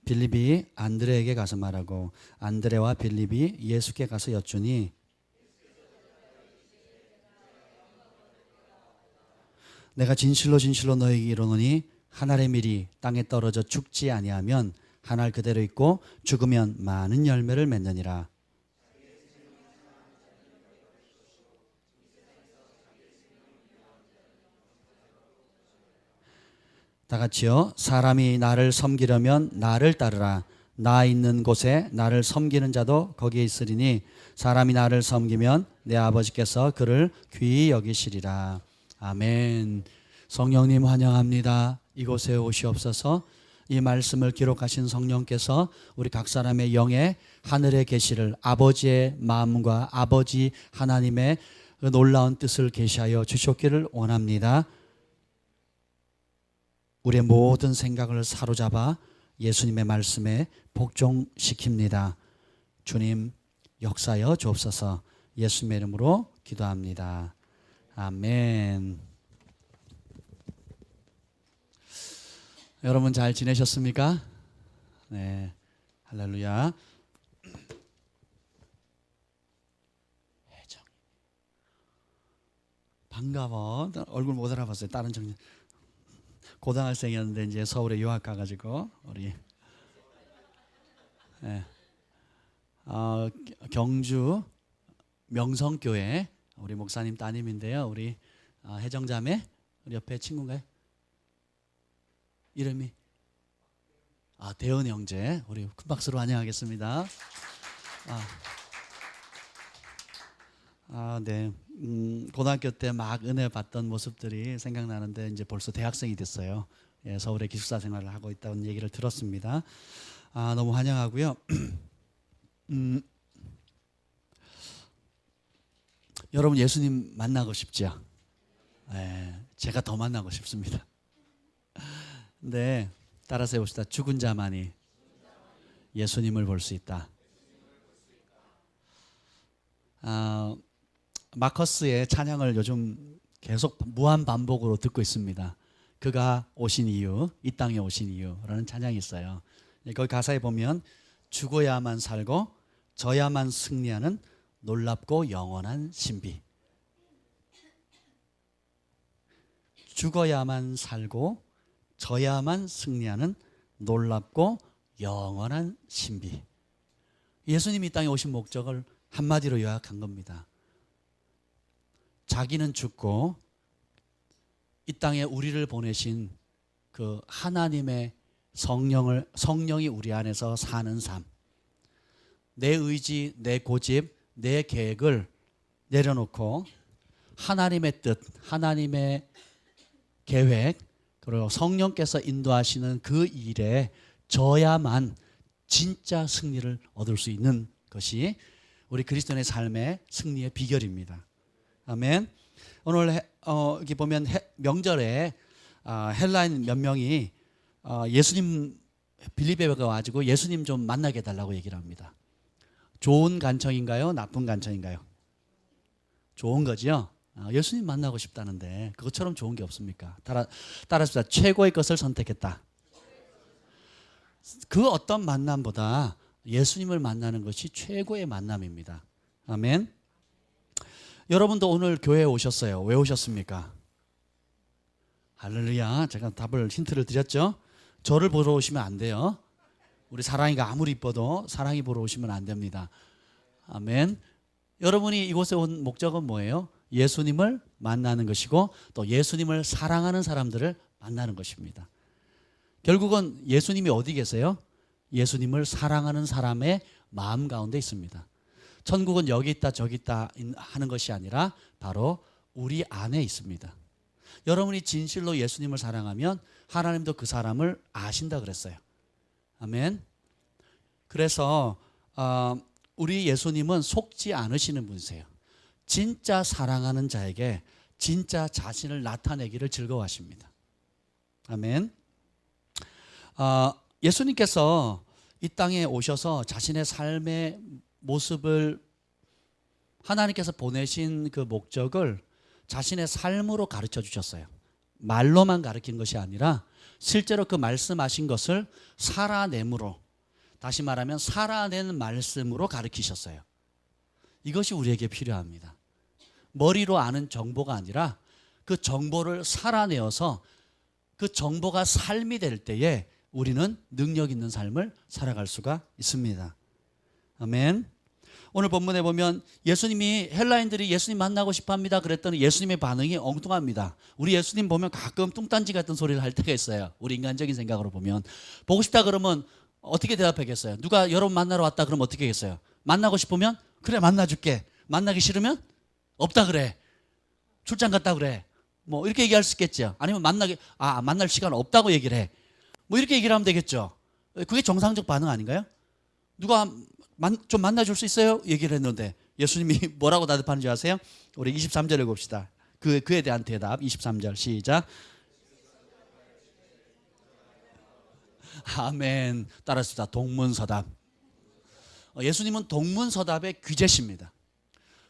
빌립이 안드레에게 가서 말하고 안드레와 빌립이 예수께 가서 여쭈니 내가 진실로 진실로 너희에게 이르노니 한 알의 밀이 땅에 떨어져 죽지 아니하면 한 알 그대로 있고 죽으면 많은 열매를 맺느니라. 다 같이요. 사람이 나를 섬기려면 나를 따르라. 나 있는 곳에 나를 섬기는 자도 거기에 있으리니 사람이 나를 섬기면 내 아버지께서 그를 귀히 여기시리라. 아멘. 성령님 환영합니다. 이곳에 오시옵소서. 이 말씀을 기록하신 성령께서 우리 각 사람의 영에 하늘의 계시를 아버지의 마음과 아버지 하나님의 그 놀라운 뜻을 계시하여 주셨기를 원합니다. 우리의 모든 생각을 사로잡아 예수님의 말씀에 복종시킵니다. 주님 역사여 주옵소서. 예수님의 이름으로 기도합니다. 아멘. 여러분 잘 지내셨습니까? 네, 할렐루야. 혜정 반가워. 얼굴 못 알아봤어요. 다른 청년 고등학생이었는데 이제 서울에 유학 가가지고 우리 경주 명성교회 우리 목사님 따님인데요. 우리 혜정자매 우리 옆에 친구인가요? 이름이 대은 형제. 우리 큰 박수로 환영하겠습니다. 네. 고등학교 때 막 은혜 받던 모습들이 생각나는데 이제 벌써 대학생이 됐어요. 예, 서울에 기숙사 생활을 하고 있다는 얘기를 들었습니다. 너무 환영하고요. 여러분 예수님 만나고 싶죠? 네, 제가 더 만나고 싶습니다. 네, 따라서 해봅시다. 죽은 자만이 예수님을 볼 수 있다. 마커스의 찬양을 요즘 계속 무한 반복으로 듣고 있습니다. 그가 오신 이유, 이 땅에 오신 이유라는 찬양이 있어요. 거기 가사에 보면 죽어야만 살고 져야만 승리하는 놀랍고 영원한 신비. 죽어야만 살고 져야만 승리하는 놀랍고 영원한 신비. 예수님이 이 땅에 오신 목적을 한마디로 요약한 겁니다. 자기는 죽고 이 땅에 우리를 보내신 그 하나님의 성령이 우리 안에서 사는 삶, 내 의지, 내 고집, 내 계획을 내려놓고 하나님의 뜻, 하나님의 계획, 그리고 성령께서 인도하시는 그 일에 져야만 진짜 승리를 얻을 수 있는 것이 우리 그리스도인의 삶의 승리의 비결입니다. 아멘. 오늘 여기 보면 명절에 헬라인 몇 명이 예수님 빌립에 가가지고 예수님 좀 만나게 해달라고 얘기를 합니다. 좋은 간청인가요? 나쁜 간청인가요? 좋은 거죠. 예수님 만나고 싶다는데 그것처럼 좋은 게 없습니까? 따라서 최고의 것을 선택했다. 그 어떤 만남보다 예수님을 만나는 것이 최고의 만남입니다. 아멘. 여러분도 오늘 교회에 오셨어요. 왜 오셨습니까? 할렐루야. 제가 힌트를 드렸죠. 저를 보러 오시면 안 돼요. 우리 사랑이가 아무리 이뻐도 사랑이 보러 오시면 안 됩니다. 아멘. 여러분이 이곳에 온 목적은 뭐예요? 예수님을 만나는 것이고 또 예수님을 사랑하는 사람들을 만나는 것입니다. 결국은 예수님이 어디 계세요? 예수님을 사랑하는 사람의 마음 가운데 있습니다. 천국은 여기 있다 저기 있다 하는 것이 아니라 바로 우리 안에 있습니다. 여러분이 진실로 예수님을 사랑하면 하나님도 그 사람을 아신다 그랬어요. 아멘. 그래서 우리 예수님은 속지 않으시는 분이세요. 진짜 사랑하는 자에게 진짜 자신을 나타내기를 즐거워하십니다. 아멘. 예수님께서 이 땅에 오셔서 자신의 삶의 모습을 하나님께서 보내신 그 목적을 자신의 삶으로 가르쳐 주셨어요. 말로만 가르친 것이 아니라 실제로 그 말씀하신 것을 살아내므로, 다시 말하면 살아낸 말씀으로 가르치셨어요. 이것이 우리에게 필요합니다. 머리로 아는 정보가 아니라 그 정보를 살아내어서 그 정보가 삶이 될 때에 우리는 능력 있는 삶을 살아갈 수가 있습니다. 아멘. 오늘 본문에 보면 예수님이, 헬라인들이 예수님 만나고 싶어 합니다 그랬더니 예수님의 반응이 엉뚱합니다. 우리 예수님 보면 가끔 뚱딴지 같은 소리를 할 때가 있어요. 우리 인간적인 생각으로 보면. 보고 싶다 그러면 어떻게 대답하겠어요? 누가 여러분 만나러 왔다 그러면 어떻게 하겠어요? 만나고 싶으면 그래 만나줄게. 만나기 싫으면 없다 그래. 출장 갔다 그래. 뭐 이렇게 얘기할 수 있겠죠. 아니면 만날 시간 없다고 얘기를 해. 뭐 이렇게 얘기를 하면 되겠죠. 그게 정상적 반응 아닌가요? 누가 좀 만나줄 수 있어요? 얘기를 했는데 예수님이 뭐라고 대답하는지 아세요? 우리 23절 읽읍시다. 그에 대한 대답 23절 시작. 아멘. 따라합시다. 동문서답. 예수님은 동문서답의 귀재십니다.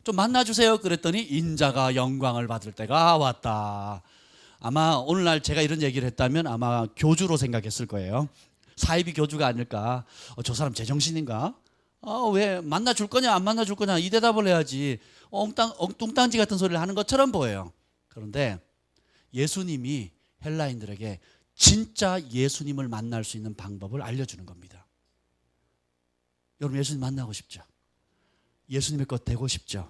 좀 만나주세요 그랬더니 인자가 영광을 받을 때가 왔다. 아마 오늘날 제가 이런 얘기를 했다면 아마 교주로 생각했을 거예요. 사이비 교주가 아닐까. 저 사람 제정신인가? 왜 만나줄 거냐 안 만나줄 거냐 이 대답을 해야지 엉뚱딴지 같은 소리를 하는 것처럼 보여요. 그런데 예수님이 헬라인들에게 진짜 예수님을 만날 수 있는 방법을 알려주는 겁니다. 여러분 예수님 만나고 싶죠? 예수님의 것 되고 싶죠?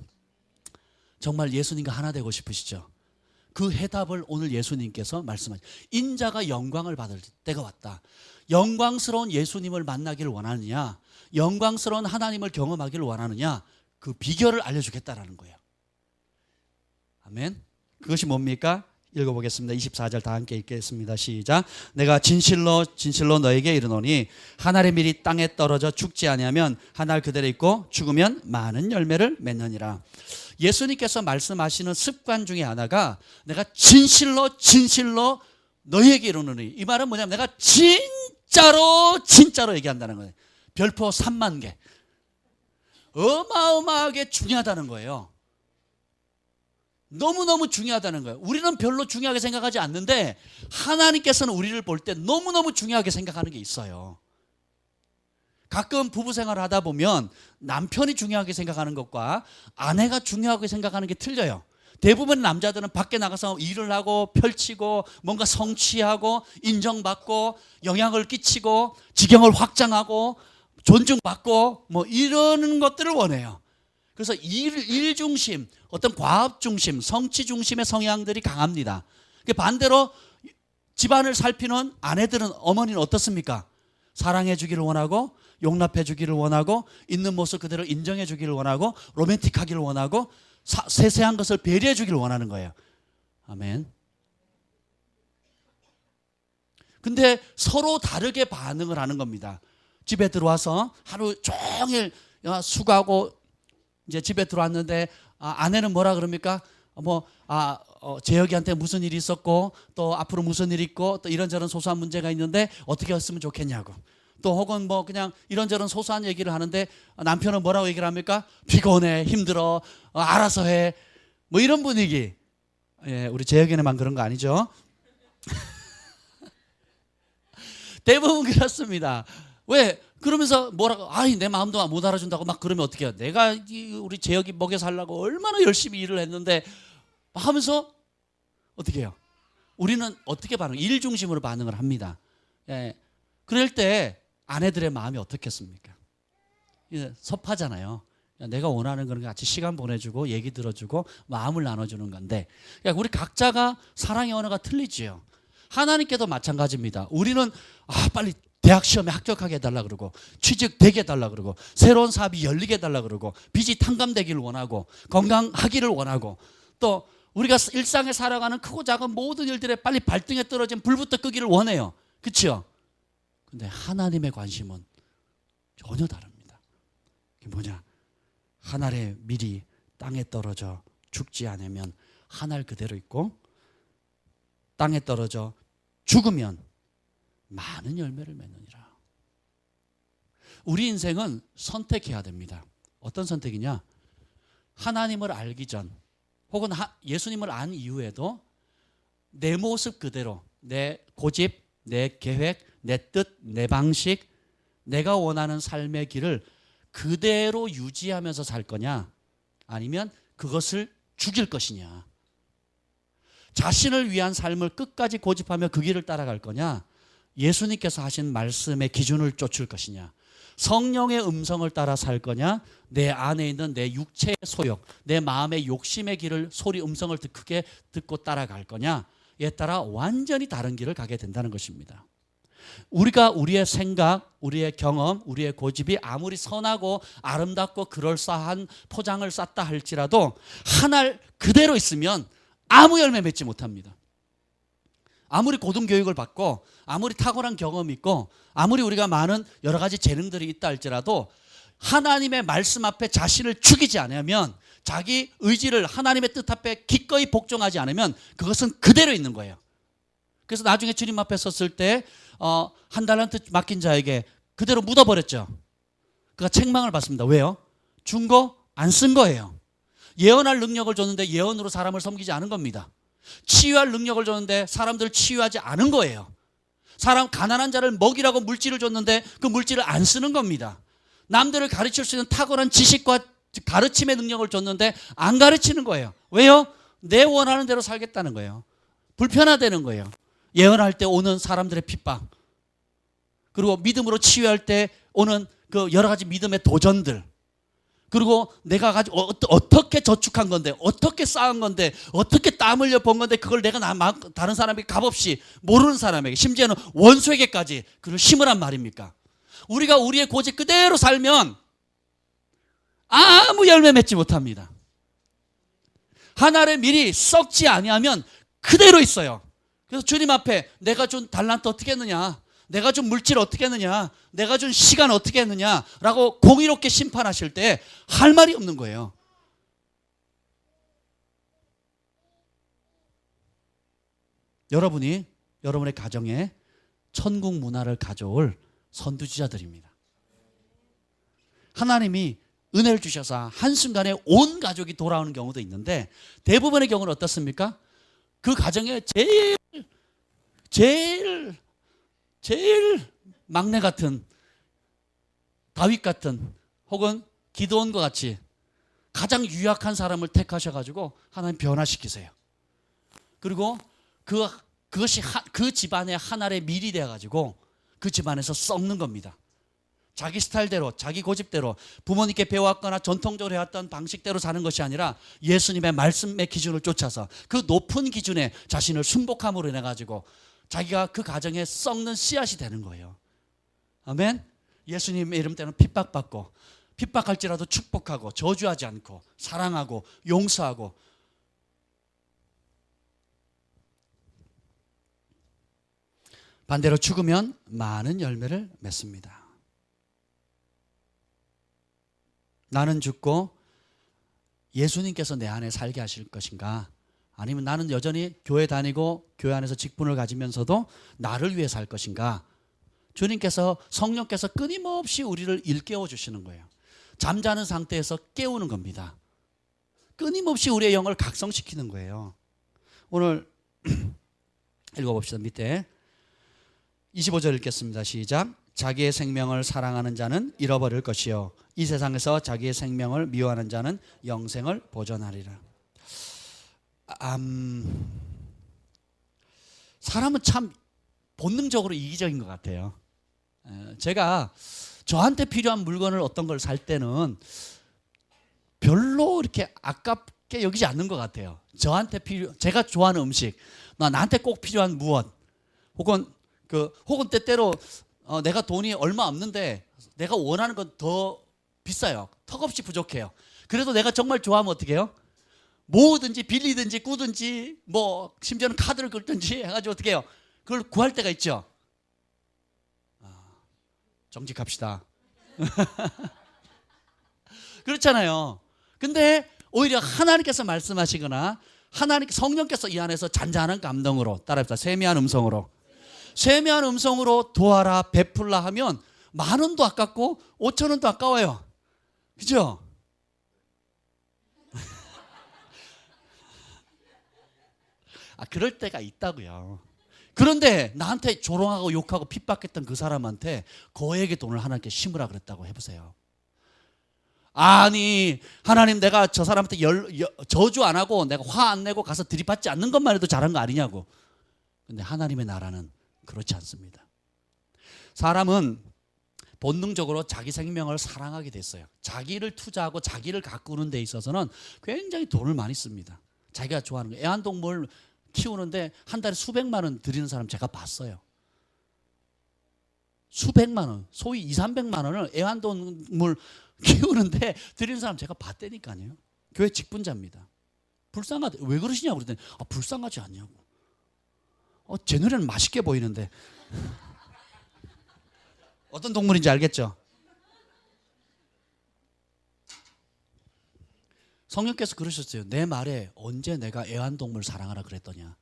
정말 예수님과 하나 되고 싶으시죠? 그 해답을 오늘 예수님께서 말씀하시죠. 인자가 영광을 받을 때가 왔다. 영광스러운 예수님을 만나기를 원하느냐, 영광스러운 하나님을 경험하기를 원하느냐, 그 비결을 알려주겠다라는 거예요. 아멘. 그것이 뭡니까? 읽어보겠습니다. 24절 다 함께 읽겠습니다. 시작. 내가 진실로 진실로 너에게 이르노니 한 알의 밀이 땅에 떨어져 죽지 아니하면 한 알 그대로 있고 죽으면 많은 열매를 맺느니라. 예수님께서 말씀하시는 습관 중에 하나가 내가 진실로 진실로 너에게 이르노니, 이 말은 뭐냐면 내가 진짜로 얘기한다는 거예요. 별표 3만 개. 어마어마하게 중요하다는 거예요. 너무너무 중요하다는 거예요. 우리는 별로 중요하게 생각하지 않는데 하나님께서는 우리를 볼 때 너무너무 중요하게 생각하는 게 있어요. 가끔 부부 생활을 하다 보면 남편이 중요하게 생각하는 것과 아내가 중요하게 생각하는 게 틀려요. 대부분 남자들은 밖에 나가서 일을 하고 펼치고 뭔가 성취하고 인정받고 영향을 끼치고 지경을 확장하고 존중받고 뭐 이러는 것들을 원해요. 그래서 일 중심, 어떤 과업 중심, 성취 중심의 성향들이 강합니다. 반대로 집안을 살피는 아내들은, 어머니는 어떻습니까? 사랑해 주기를 원하고 용납해 주기를 원하고 있는 모습 그대로 인정해 주기를 원하고 로맨틱하기를 원하고 세세한 것을 배려해 주기를 원하는 거예요. 아멘. 근데 서로 다르게 반응을 하는 겁니다. 집에 들어와서 하루 종일 수고하고 이제 집에 들어왔는데 아내는 뭐라 그럽니까? 재혁이한테 무슨 일이 있었고 또 앞으로 무슨 일이 있고 또 이런저런 소소한 문제가 있는데 어떻게 했으면 좋겠냐고, 또 혹은 뭐 그냥 이런저런 소소한 얘기를 하는데 남편은 뭐라고 얘기를 합니까? 피곤해, 힘들어, 알아서 해, 뭐 이런 분위기. 예, 우리 재혁이네만 그런 거 아니죠? 대부분 그렇습니다. 왜? 그러면서 뭐라고, 내 마음도 못 알아준다고 막 그러면 어떻게 해요? 내가 우리 재혁이 먹여 살려고 얼마나 열심히 일을 했는데 하면서 어떻게 해요? 우리는 어떻게 일 중심으로 반응을 합니다. 예. 그럴 때 아내들의 마음이 어떻겠습니까? 섭하잖아요. 내가 원하는 거는 같이 시간 보내주고 얘기 들어주고 마음을 나눠주는 건데, 우리 각자가 사랑의 언어가 틀리지요. 하나님께도 마찬가지입니다. 우리는 빨리 대학 시험에 합격하게 해달라 그러고 취직 되게 해달라 그러고 새로운 사업이 열리게 해달라 그러고 빚이 탕감되기를 원하고 건강하기를 원하고, 또 우리가 일상에 살아가는 크고 작은 모든 일들에 빨리 발등에 떨어진 불부터 끄기를 원해요. 그렇죠? 근데 하나님의 관심은 전혀 다릅니다. 그게 뭐냐? 한 알의 밀이 땅에 떨어져 죽지 않으면 한 알 그대로 있고 땅에 떨어져 죽으면 많은 열매를 맺느니라. 우리 인생은 선택해야 됩니다. 어떤 선택이냐? 하나님을 알기 전 혹은 예수님을 안 이후에도 내 모습 그대로, 내 고집, 내 계획, 내 뜻, 내 방식, 내가 원하는 삶의 길을 그대로 유지하면서 살 거냐, 아니면 그것을 죽일 것이냐, 자신을 위한 삶을 끝까지 고집하며 그 길을 따라갈 거냐, 예수님께서 하신 말씀의 기준을 쫓을 것이냐, 성령의 음성을 따라 살 거냐, 내 안에 있는 내 육체의 소욕, 내 마음의 욕심의 길을, 소리 음성을 크게 듣고 따라갈 거냐에 따라 완전히 다른 길을 가게 된다는 것입니다. 우리가 우리의 생각, 우리의 경험, 우리의 고집이 아무리 선하고 아름답고 그럴싸한 포장을 쌌다 할지라도 하나 그대로 있으면 아무 열매 맺지 못합니다. 아무리 고등교육을 받고 아무리 탁월한 경험이 있고 아무리 우리가 많은 여러 가지 재능들이 있다 할지라도 하나님의 말씀 앞에 자신을 죽이지 않으면, 자기 의지를 하나님의 뜻 앞에 기꺼이 복종하지 않으면 그것은 그대로 있는 거예요. 그래서 나중에 주님 앞에 섰을 때 한 달란트 맡긴 자에게 그대로 묻어버렸죠. 그가 책망을 받습니다. 왜요? 준 거 안 쓴 거예요. 예언할 능력을 줬는데 예언으로 사람을 섬기지 않은 겁니다. 치유할 능력을 줬는데 사람들을 치유하지 않은 거예요. 사람 가난한 자를 먹이라고 물질을 줬는데 그 물질을 안 쓰는 겁니다. 남들을 가르칠 수 있는 탁월한 지식과 가르침의 능력을 줬는데 안 가르치는 거예요. 왜요? 내 원하는 대로 살겠다는 거예요. 불편하다는 거예요. 예언할 때 오는 사람들의 핍박, 그리고 믿음으로 치유할 때 오는 그 여러 가지 믿음의 도전들, 그리고 내가 가지고 어떻게 저축한 건데, 어떻게 쌓은 건데, 어떻게 땀 흘려 본 건데, 그걸 내가 다른 사람에게 값없이, 모르는 사람에게, 심지어는 원수에게까지 그걸 심으란 말입니까? 우리가 우리의 고집 그대로 살면 아무 열매 맺지 못합니다. 하나를 미리 썩지 아니하면 그대로 있어요. 그래서 주님 앞에 내가 준 달란트 어떻게 했느냐, 내가 준 물질 어떻게 했느냐, 내가 준 시간 어떻게 했느냐라고 공의롭게 심판하실 때 할 말이 없는 거예요. 여러분이 여러분의 가정에 천국 문화를 가져올 선두주자들입니다. 하나님이 은혜를 주셔서 한순간에 온 가족이 돌아오는 경우도 있는데, 대부분의 경우는 어떻습니까? 그 가정에 제일 막내 같은, 다윗 같은, 혹은 기드온과 같이 가장 유약한 사람을 택하셔가지고 하나님 변화시키세요. 그리고 그것이 그 집안의 하나의 밀이 되어가지고 그 집안에서 썩는 겁니다. 자기 스타일대로, 자기 고집대로, 부모님께 배워왔거나 전통적으로 해왔던 방식대로 사는 것이 아니라 예수님의 말씀의 기준을 쫓아서 그 높은 기준에 자신을 순복함으로 인해가지고 자기가 그 가정에 썩는 씨앗이 되는 거예요. 아멘. 예수님의 이름 때는 핍박받고, 핍박할지라도 축복하고, 저주하지 않고, 사랑하고, 용서하고. 반대로 죽으면 많은 열매를 맺습니다. 나는 죽고 예수님께서 내 안에 살게 하실 것인가, 아니면 나는 여전히 교회 다니고 교회 안에서 직분을 가지면서도 나를 위해 살 것인가. 주님께서, 성령께서 끊임없이 우리를 일깨워 주시는 거예요. 잠자는 상태에서 깨우는 겁니다. 끊임없이 우리의 영을 각성시키는 거예요. 오늘 읽어봅시다. 밑에 25절 읽겠습니다. 시작. 자기의 생명을 사랑하는 자는 잃어버릴 것이요, 이 세상에서 자기의 생명을 미워하는 자는 영생을 보존하리라. 사람은 참 본능적으로 이기적인 것 같아요. 제가 저한테 필요한 물건을 어떤 걸 살 때는 별로 이렇게 아깝게 여기지 않는 것 같아요. 제가 좋아하는 음식, 나한테 꼭 필요한 무엇, 혹은 때때로 내가 돈이 얼마 없는데 내가 원하는 건 더 비싸요. 턱없이 부족해요. 그래도 내가 정말 좋아하면 어떻게 해요? 모으든지 빌리든지 꾸든지, 뭐 심지어는 카드를 긁든지 해가지고 어떻게 해요? 그걸 구할 때가 있죠. 정직합시다. 그렇잖아요. 근데 오히려 하나님께서 말씀하시거나 성령께서 이 안에서 잔잔한 감동으로, 따라합시다. 세미한 음성으로 도와라, 베풀라 하면 10,000원도 아깝고 5,000원도 아까워요. 그죠? 그럴 때가 있다고요. 그런데 나한테 조롱하고 욕하고 핍박했던 그 사람한테 거액의 돈을 하나님께 심으라 그랬다고 해보세요. 아니 하나님 내가 저 사람한테 저주 안 하고 내가 화 안 내고 가서 들이받지 않는 것만 해도 잘한 거 아니냐고. 근데 하나님의 나라는 그렇지 않습니다. 사람은 본능적으로 자기 생명을 사랑하게 됐어요. 자기를 투자하고 자기를 가꾸는 데 있어서는 굉장히 돈을 많이 씁니다. 자기가 좋아하는 거. 애완동물 키우는데 한 달에 수백만 원 들이는 사람 제가 봤어요. 수백만 원, 소위 200~300만 원을 애완동물 키우는데 들이는 사람 제가 봤다니까요. 교회 직분자입니다. 불쌍하다. 왜 그러시냐고 그랬더니 불쌍하지 않냐고. 제 눈에는 맛있게 보이는데. 어떤 동물인지 알겠죠? 성령께서 그러셨어요. 내 말에 언제 내가 애완동물 사랑하라 그랬더냐.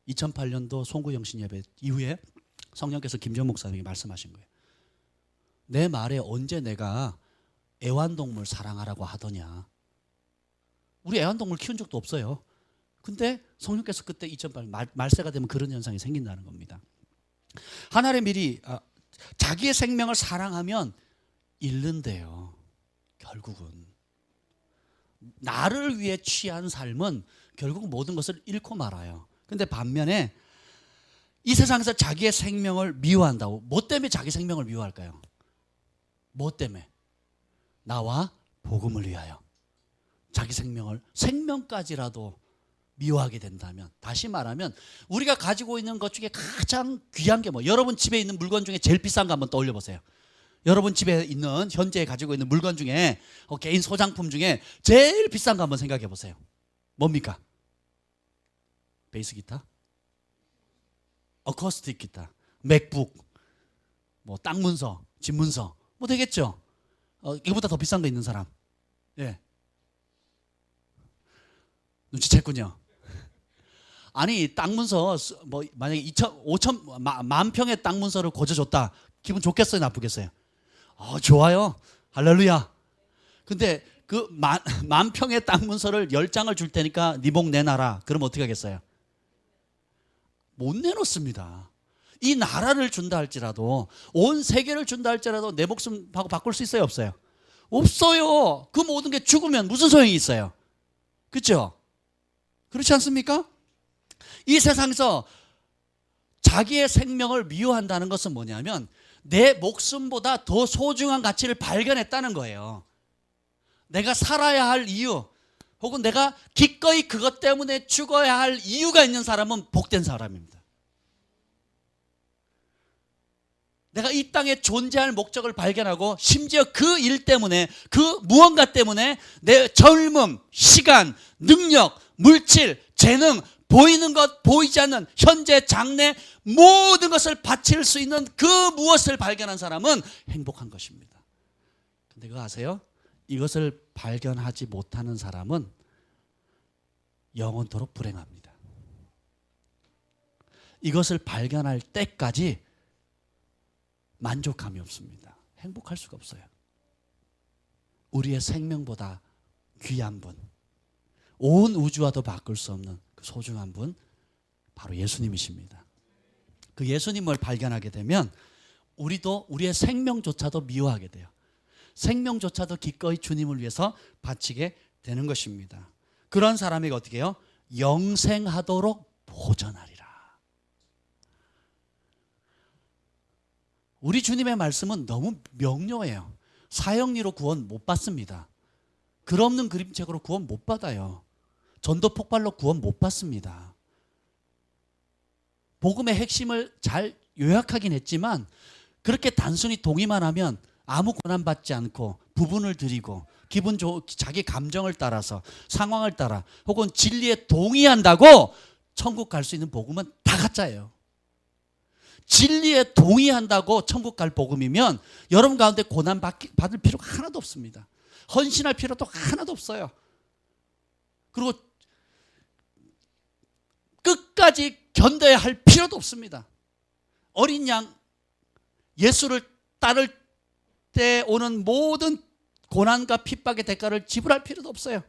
2008년도 송구영신 예배 이후에 성령께서 김정 목사님이 말씀하신 거예요. 내 말에 언제 내가 애완동물 사랑하라고 하더냐. 우리 애완동물 키운 적도 없어요. 근데 성령께서 그때 2008년 말세가 되면 그런 현상이 생긴다는 겁니다. 하나님의 미리 자기의 생명을 사랑하면 잃는데요. 결국은 나를 위해 취한 삶은 결국 모든 것을 잃고 말아요. 근데 반면에 이 세상에서 자기의 생명을 미워한다고. 뭐 때문에 자기 생명을 미워할까요? 뭐 때문에? 나와 복음을 위하여 자기 생명까지라도 미워하게 된다면, 다시 말하면 우리가 가지고 있는 것 중에 가장 귀한 게 뭐? 여러분 집에 있는 물건 중에 제일 비싼 거 한번 떠올려 보세요. 여러분 집에 있는 현재 가지고 있는 물건 중에 개인 소장품 중에 제일 비싼 거 한번 생각해 보세요. 뭡니까? 베이스 기타? 어쿠스틱 기타, 맥북, 뭐 땅 문서, 집 문서, 뭐 되겠죠? 이거보다 더 비싼 거 있는 사람? 예. 눈치챘군요. 아니 땅 문서 뭐 만약에 5만 평의 땅 문서를 고쳐줬다. 기분 좋겠어요, 나쁘겠어요? 좋아요. 할렐루야. 근데 그 만 평의 땅 문서를 10장을 줄 테니까 네 목 내놔라. 그럼 어떻게 하겠어요? 못 내놓습니다. 이 나라를 준다 할지라도, 온 세계를 준다 할지라도 내 목숨하고 바꿀 수 있어요, 없어요? 없어요. 그 모든 게 죽으면 무슨 소용이 있어요? 그렇죠? 그렇지 않습니까? 이 세상에서 자기의 생명을 미워한다는 것은 뭐냐면 내 목숨보다 더 소중한 가치를 발견했다는 거예요. 내가 살아야 할 이유, 혹은 내가 기꺼이 그것 때문에 죽어야 할 이유가 있는 사람은 복된 사람입니다. 내가 이 땅에 존재할 목적을 발견하고 심지어 그 일 때문에, 그 무언가 때문에 내 젊음, 시간, 능력, 물질, 재능, 보이는 것, 보이지 않는 현재, 장래 모든 것을 바칠 수 있는 그 무엇을 발견한 사람은 행복한 것입니다. 근데 그거 아세요? 이것을 발견하지 못하는 사람은 영원토록 불행합니다. 이것을 발견할 때까지 만족감이 없습니다. 행복할 수가 없어요. 우리의 생명보다 귀한 분, 온 우주와도 바꿀 수 없는 그 소중한 분, 바로 예수님이십니다. 그 예수님을 발견하게 되면 우리도 우리의 생명조차도 미워하게 돼요. 생명조차도 기꺼이 주님을 위해서 바치게 되는 것입니다. 그런 사람에게 어떻게 해요? 영생하도록 보전하리라. 우리 주님의 말씀은 너무 명료해요. 사형리로 구원 못 받습니다. 글 없는 그림책으로 구원 못 받아요. 전도 폭발로 구원 못 받습니다. 복음의 핵심을 잘 요약하긴 했지만 그렇게 단순히 동의만 하면 아무 고난 받지 않고 부분을 드리고 자기 감정을 따라서 상황을 따라 혹은 진리에 동의한다고 천국 갈 수 있는 복음은 다 가짜예요. 진리에 동의한다고 천국 갈 복음이면 여러분 가운데 고난 받을 필요가 하나도 없습니다. 헌신할 필요도 하나도 없어요. 그리고 끝까지 견뎌야 할 필요도 없습니다. 어린 양 예수를 따를 때 오는 모든 고난과 핍박의 대가를 지불할 필요도 없어요.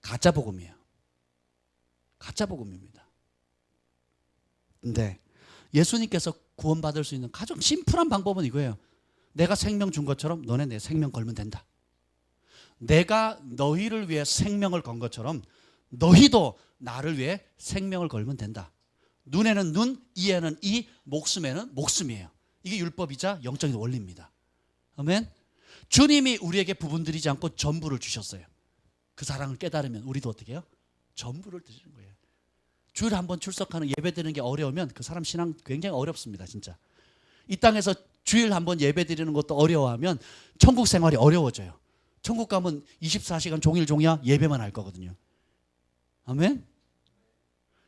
가짜 복음이에요. 가짜 복음입니다. 근데 예수님께서 구원받을 수 있는 가장 심플한 방법은 이거예요. 내가 생명 준 것처럼 너네 내 생명 걸면 된다. 내가 너희를 위해 생명을 건 것처럼 너희도 나를 위해 생명을 걸면 된다. 눈에는 눈, 이에는 이, 목숨에는 목숨이에요. 이게 율법이자 영적인 원리입니다. 아멘. 주님이 우리에게 부분 드리지 않고 전부를 주셨어요. 그 사랑을 깨달으면 우리도 어떻게 해요? 전부를 드리는 거예요. 주일에 한번 출석하는 예배 드리는 게 어려우면 그 사람 신앙 굉장히 어렵습니다. 진짜. 이 땅에서 주일 한번 예배 드리는 것도 어려워하면 천국 생활이 어려워져요. 천국 가면 24시간 종일 종이야 예배만 할 거거든요. 아멘.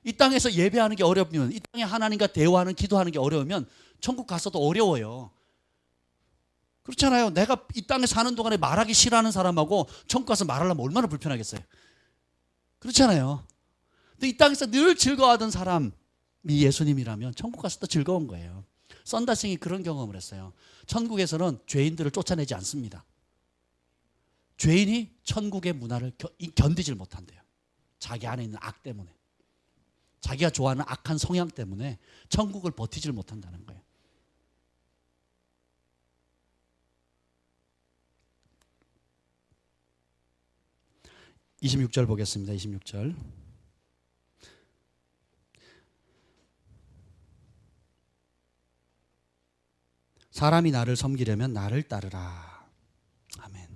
이 땅에서 예배하는 게 어렵으면, 이 땅에 하나님과 대화하는 기도하는 게 어려우면 천국 가서도 어려워요. 그렇잖아요. 내가 이 땅에 사는 동안에 말하기 싫어하는 사람하고 천국 가서 말하려면 얼마나 불편하겠어요. 그렇잖아요. 근데 이 땅에서 늘 즐거워하던 사람이 예수님이라면 천국 가서 또 즐거운 거예요. 썬다싱이 그런 경험을 했어요. 천국에서는 죄인들을 쫓아내지 않습니다. 죄인이 천국의 문화를 견디질 못한대요. 자기 안에 있는 악 때문에. 자기가 좋아하는 악한 성향 때문에 천국을 버티질 못한다는 거예요. (26절) 보겠습니다. 26절. 사람이 나를 섬기려면 나를 따르라. 아멘.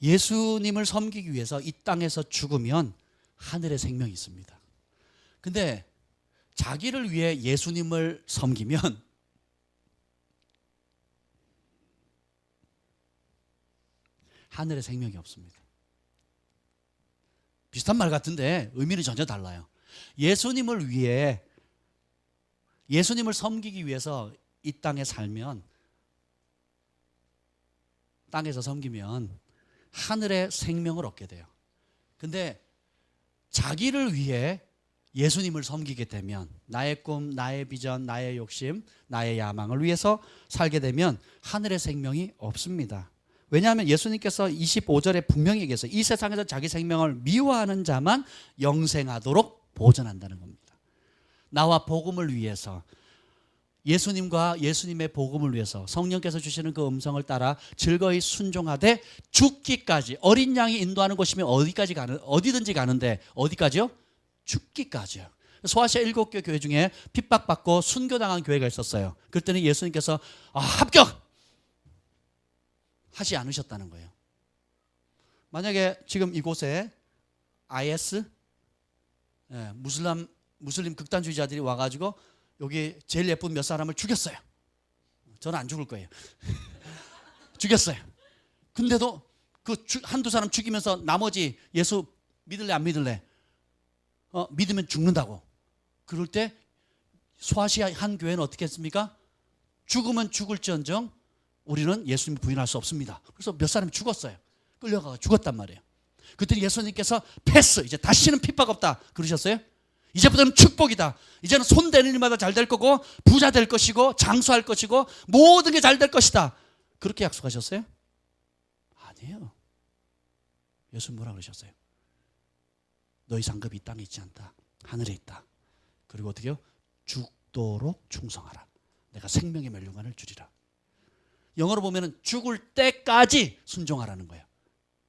예수님을 섬기기 위해서 이 땅에서 죽으면 하늘의 생명이 있습니다. 근데 자기를 위해 예수님을 섬기면 하늘의 생명이 없습니다. 비슷한 말 같은데 의미는 전혀 달라요. 예수님을 위해, 예수님을 섬기기 위해서 이 땅에 살면, 땅에서 섬기면 하늘의 생명을 얻게 돼요. 근데 자기를 위해 예수님을 섬기게 되면, 나의 꿈, 나의 비전, 나의 욕심, 나의 야망을 위해서 살게 되면 하늘의 생명이 없습니다. 왜냐하면 예수님께서 25절에 분명히 얘기했어요. 이 세상에서 자기 생명을 미워하는 자만 영생하도록 보존한다는 겁니다. 나와 복음을 위해서, 예수님과 예수님의 복음을 위해서 성령께서 주시는 그 음성을 따라 즐거이 순종하되 죽기까지, 어린 양이 인도하는 곳이면 어디든지 가는데 어디까지요? 죽기까지요. 소아시아 7개 교회 중에 핍박받고 순교당한 교회가 있었어요. 그랬더니 예수님께서 합격! 하지 않으셨다는 거예요. 만약에 지금 이곳에 IS, 무슬림 극단주의자들이 와가지고 여기 제일 예쁜 몇 사람을 죽였어요. 저는 안 죽을 거예요. 죽였어요. 근데도 그 한두 사람 죽이면서 나머지 예수 믿을래 안 믿을래? 믿으면 죽는다고. 그럴 때 소아시아 한 교회는 어떻게 했습니까? 죽으면 죽을지언정 우리는 예수님 부인할 수 없습니다. 그래서 몇 사람이 죽었어요. 끌려가서 죽었단 말이에요. 그때 예수님께서 패스, 이제 다시는 핍박 없다 그러셨어요. 이제부터는 축복이다. 이제는 손대는 일마다 잘 될 거고, 부자 될 것이고, 장수할 것이고, 모든 게 잘 될 것이다. 그렇게 약속하셨어요? 아니에요. 예수님 뭐라 그러셨어요? 너희 상급이 이 땅에 있지 않다. 하늘에 있다. 그리고 어떻게 해요? 죽도록 충성하라. 내가 생명의 멸류관을 주리라. 영어로 보면은 죽을 때까지 순종하라는 거예요.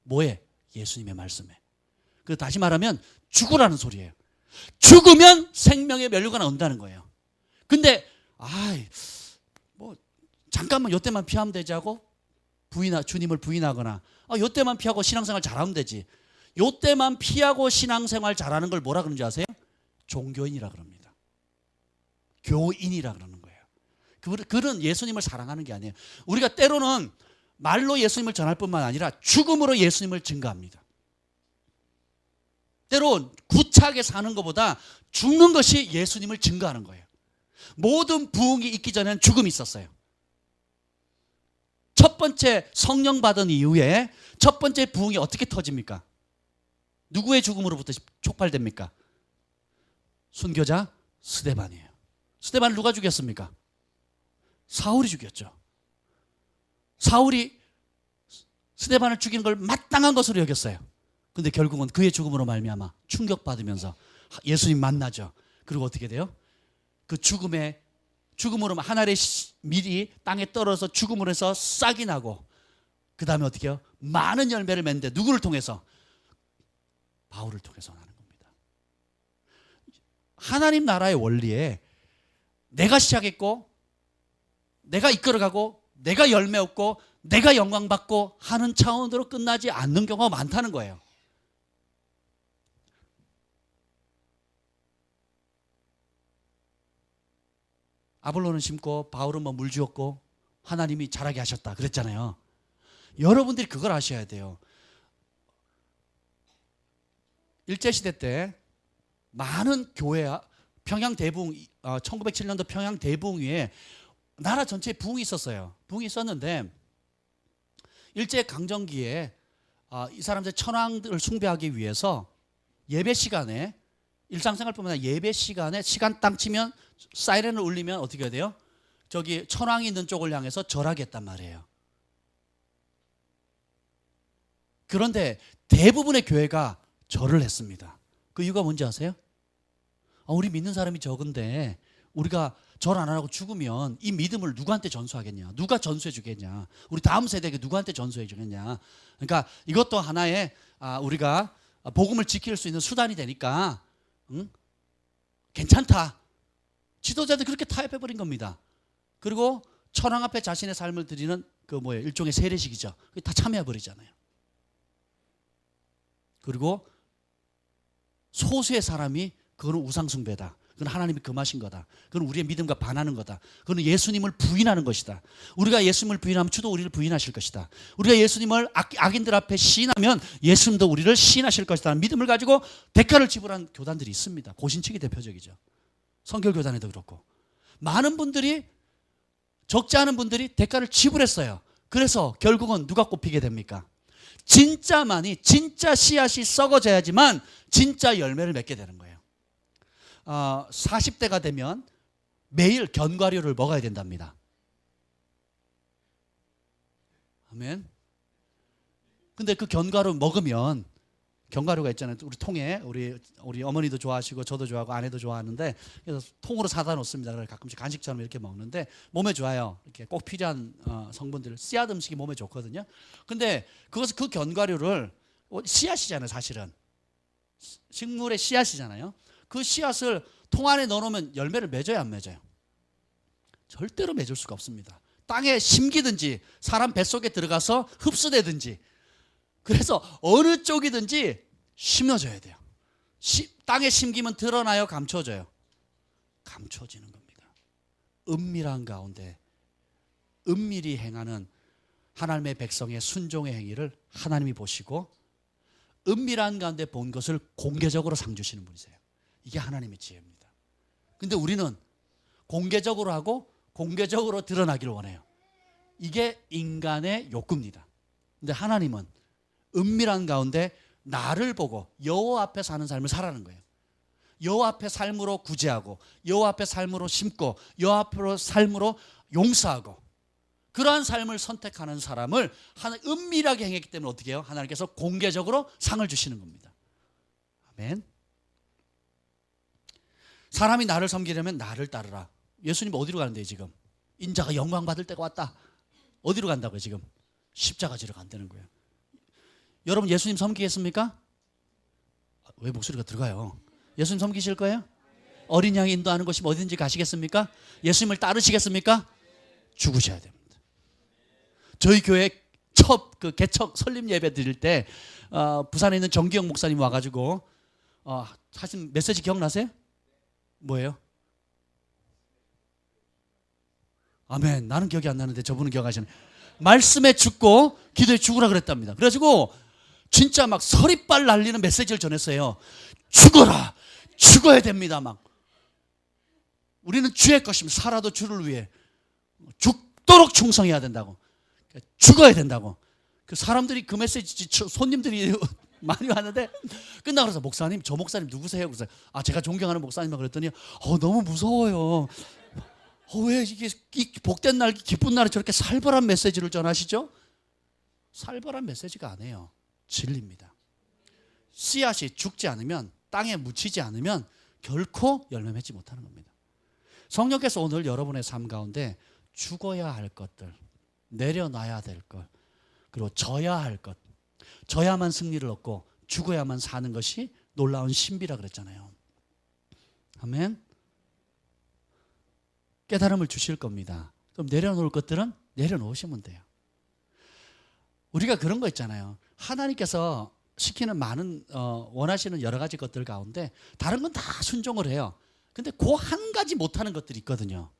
뭐에? 예수님의 말씀에. 그래서 다시 말하면 죽으라는 소리예요. 죽으면 생명의 멸류관을 얻는다는 거예요. 근데 잠깐만 요때만 피하면 되지 하고 주님을 부인하거나 요때만 피하고 신앙생활 잘하면 되지. 요때만 피하고 신앙생활 잘하는 걸 뭐라 그러는지 아세요? 종교인이라 그럽니다. 교인이라 그러는 거예요. 그는 예수님을 사랑하는 게 아니에요. 우리가 때로는 말로 예수님을 전할 뿐만 아니라 죽음으로 예수님을 증거합니다. 때로 구차하게 사는 것보다 죽는 것이 예수님을 증거하는 거예요. 모든 부흥이 있기 전에는 죽음이 있었어요. 첫 번째 성령 받은 이후에 첫 번째 부흥이 어떻게 터집니까? 누구의 죽음으로부터 촉발됩니까? 순교자 스데반이에요. 스데반을 누가 죽였습니까? 사울이 죽였죠. 사울이 스데반을 죽이는 걸 마땅한 것으로 여겼어요. 근데 결국은 그의 죽음으로 말미암아 충격받으면서 예수님 만나죠. 그리고 어떻게 돼요? 그 죽음으로 하늘의 밀이 땅에 떨어져 죽음으로 해서 싹이 나고, 그 다음에 어떻게 해요? 많은 열매를 맺는데 누구를 통해서? 바울을 통해서 나는 겁니다. 하나님 나라의 원리에 내가 시작했고, 내가 이끌어가고, 내가 열매 얻고, 내가 영광 받고 하는 차원으로 끝나지 않는 경우가 많다는 거예요. 아볼로는 심고 바울은 뭐 물 주었고 하나님이 자라게 하셨다 그랬잖아요. 여러분들이 그걸 아셔야 돼요. 일제시대 때 많은 교회야, 평양 대부흥, 1907년도 평양 대부흥회에 나라 전체에 부흥이 있었어요. 부흥이 있었는데 일제 강점기에 이 사람들 천황들을 숭배하기 위해서 예배 시간에, 일상생활뿐만 아니라 예배 시간에 시간 딱 치면 사이렌을 울리면 어떻게 해야 돼요? 저기 천황이 있는 쪽을 향해서 절하게 했단 말이에요. 그런데 대부분의 교회가 절을 했습니다. 그 이유가 뭔지 아세요? 우리 믿는 사람이 적은데 우리가 절 안 하고 죽으면 이 믿음을 누구한테 전수하겠냐? 누가 전수해 주겠냐? 우리 다음 세대에게 누구한테 전수해 주겠냐? 그러니까 이것도 하나의 우리가 복음을 지킬 수 있는 수단이 되니까 괜찮다. 지도자들 그렇게 타협해버린 겁니다. 그리고 천황 앞에 자신의 삶을 드리는 그 뭐예요? 일종의 세례식이죠. 다 참여해버리잖아요. 그리고 소수의 사람이 그거는 우상숭배다. 그건 하나님이 금하신 거다. 그건 우리의 믿음과 반하는 거다. 그건 예수님을 부인하는 것이다. 우리가 예수님을 부인하면 주도 우리를 부인하실 것이다. 우리가 예수님을 악인들 앞에 시인하면 예수님도 우리를 시인하실 것이다. 믿음을 가지고 대가를 지불한 교단들이 있습니다. 고신측이 대표적이죠. 성결교단에도 그렇고. 많은 분들이, 적지 않은 분들이 대가를 지불했어요. 그래서 결국은 누가 꼽히게 됩니까? 진짜 씨앗이 썩어져야지만 진짜 열매를 맺게 되는 거예요. 40대가 되면 매일 견과류를 먹어야 된답니다. 아멘. 근데 그 견과류 먹으면, 견과류가 있잖아요. 우리 통에 우리 어머니도 좋아하시고 저도 좋아하고 아내도 좋아하는데, 그래서 통으로 사다 놓습니다. 그래서 가끔씩 간식처럼 이렇게 먹는데 몸에 좋아요. 이렇게 꼭 필요한 성분들, 씨앗 음식이 몸에 좋거든요. 근데 그 견과류를, 씨앗이잖아요, 사실은. 식물의 씨앗이잖아요. 그 씨앗을 통 안에 넣어놓으면 열매를 맺어요, 안 맺어요? 절대로 맺을 수가 없습니다. 땅에 심기든지 사람 뱃속에 들어가서 흡수되든지, 그래서 어느 쪽이든지 심어져야 돼요. 땅에 심기면 드러나요, 감춰져요? 감춰지는 겁니다. 은밀한 가운데 은밀히 행하는 하나님의 백성의 순종의 행위를 하나님이 보시고 은밀한 가운데 본 것을 공개적으로 상 주시는 분이세요. 이게 하나님의 지혜입니다. 근데 우리는 공개적으로 하고 공개적으로 드러나기를 원해요. 이게 인간의 욕구입니다. 근데 하나님은 은밀한 가운데 나를 보고 여호와 앞에 사는 삶을 살아는 거예요. 여호와 앞에 삶으로 구제하고, 여호와 앞에 삶으로 심고, 여호와 앞에 삶으로 용서하고, 그러한 삶을 선택하는 사람을 하나님 은밀하게 행했기 때문에 어떻게 해요? 하나님께서 공개적으로 상을 주시는 겁니다. 아멘. 사람이 나를 섬기려면 나를 따르라. 예수님 어디로 가는데요 지금? 인자가 영광 받을 때가 왔다. 어디로 간다고요 지금? 십자가 지러 간다는 거예요. 여러분 예수님 섬기겠습니까? 왜 목소리가 들어가요? 예수님 섬기실 거예요? 어린 양이 인도하는 곳이 어딘지 가시겠습니까? 예수님을 따르시겠습니까? 죽으셔야 됩니다. 저희 교회 첫 그 개척 설립 예배 드릴 때 부산에 있는 정기영 목사님 와가지고 하신 메시지 기억나세요? 뭐예요? 아멘. 나는 기억이 안 나는데 저분은 기억하시네. 말씀에 죽고 기도에 죽으라 그랬답니다. 그래가지고 진짜 막 서리빨 날리는 메시지를 전했어요. 죽어라. 죽어야 됩니다. 막 우리는 주의 것입니다. 살아도 주를 위해 죽도록 충성해야 된다고. 죽어야 된다고. 그 사람들이 그 메시지 손님들이 많이 왔는데 끝나고 그래서 목사님, 저 목사님 누구세요? 그래서 제가 존경하는 목사님이라고 그랬더니 너무 무서워요. 왜 이게 복된 날, 기쁜 날에 저렇게 살벌한 메시지를 전하시죠? 살벌한 메시지가 아니에요. 진리입니다. 씨앗이 죽지 않으면, 땅에 묻히지 않으면 결코 열매 맺지 못하는 겁니다. 성령께서 오늘 여러분의 삶 가운데 죽어야 할 것들, 내려놔야 될 것, 그리고 져야 할 것, 져야만 승리를 얻고 죽어야만 사는 것이 놀라운 신비라 그랬잖아요. 아멘. 깨달음을 주실 겁니다. 그럼 내려놓을 것들은 내려놓으시면 돼요. 우리가 그런 거 있잖아요. 하나님께서 시키는 많은 원하시는 여러 가지 것들 가운데 다른 건 다 순종을 해요. 근데 그 한 가지 못하는 것들이 있거든요.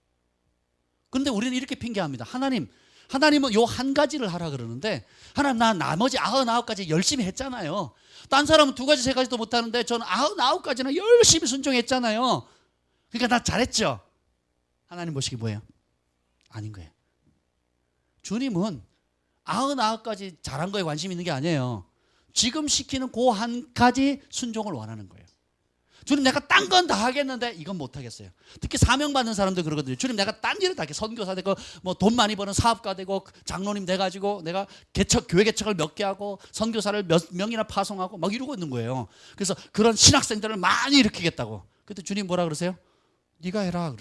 그런데 우리는 이렇게 핑계합니다. 하나님은 요 한 가지를 하라 그러는데, 하나님 나 나머지 99가지 열심히 했잖아요. 딴 사람은 2가지 3가지도 못하는데 저는 99가지나 열심히 순종했잖아요. 그러니까 나 잘했죠. 하나님 보시기 뭐예요? 아닌 거예요. 주님은 99가지 잘한 거에 관심 있는 게 아니에요. 지금 시키는 그 한 가지 순종을 원하는 거예요. 주님 내가 딴 건 다 하겠는데 이건 못 하겠어요. 특히 사명 받는 사람들 그러거든요. 주님 내가 딴 일을 다 할게. 선교사 되고 뭐 돈 많이 버는 사업가 되고 장로님 돼 가지고 내가 교회 개척을 몇 개 하고 선교사를 몇 명이나 파송하고 막 이러고 있는 거예요. 그래서 그런 신학생들을 많이 일으키겠다고. 그때 주님 뭐라 그러세요? 네가 해라.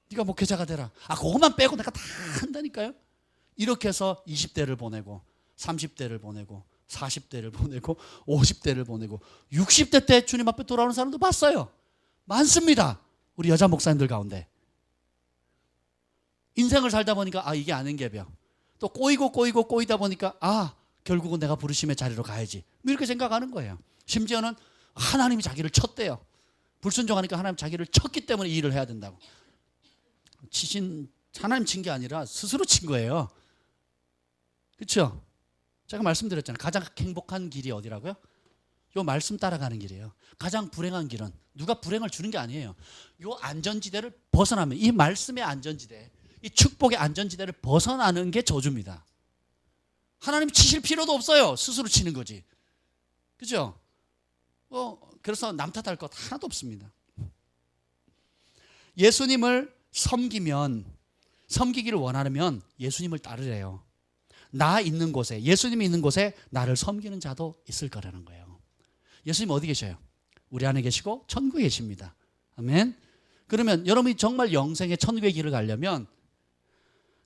네가 목회자가 되라. 그것만 빼고 내가 다 한다니까요. 이렇게 해서 20대를 보내고 30대를 보내고 40대를 보내고 50대를 보내고 60대 때 주님 앞에 돌아오는 사람도 봤어요. 많습니다. 우리 여자 목사님들 가운데. 인생을 살다 보니까 이게 아닌 게벼. 또 꼬이다 보니까 결국은 내가 부르심의 자리로 가야지. 이렇게 생각하는 거예요. 심지어는 하나님이 자기를 쳤대요. 불순종하니까 하나님 자기를 쳤기 때문에 이 일을 해야 된다고. 하나님 친 게 아니라 스스로 친 거예요. 그렇죠? 제가 말씀드렸잖아요. 가장 행복한 길이 어디라고요? 요 말씀 따라가는 길이에요. 가장 불행한 길은 누가 불행을 주는 게 아니에요. 요 안전지대를 벗어나면, 이 말씀의 안전지대, 이 축복의 안전지대를 벗어나는 게 저주입니다. 하나님이 치실 필요도 없어요. 스스로 치는 거지. 그죠? 그래서 남 탓할 것 하나도 없습니다. 예수님을 섬기기를 원하면 예수님을 따르래요. 나 있는 곳에, 예수님이 있는 곳에 나를 섬기는 자도 있을 거라는 거예요. 예수님 어디 계셔요? 우리 안에 계시고 천국에 계십니다. 아멘. 그러면 여러분이 정말 영생의 천국의 길을 가려면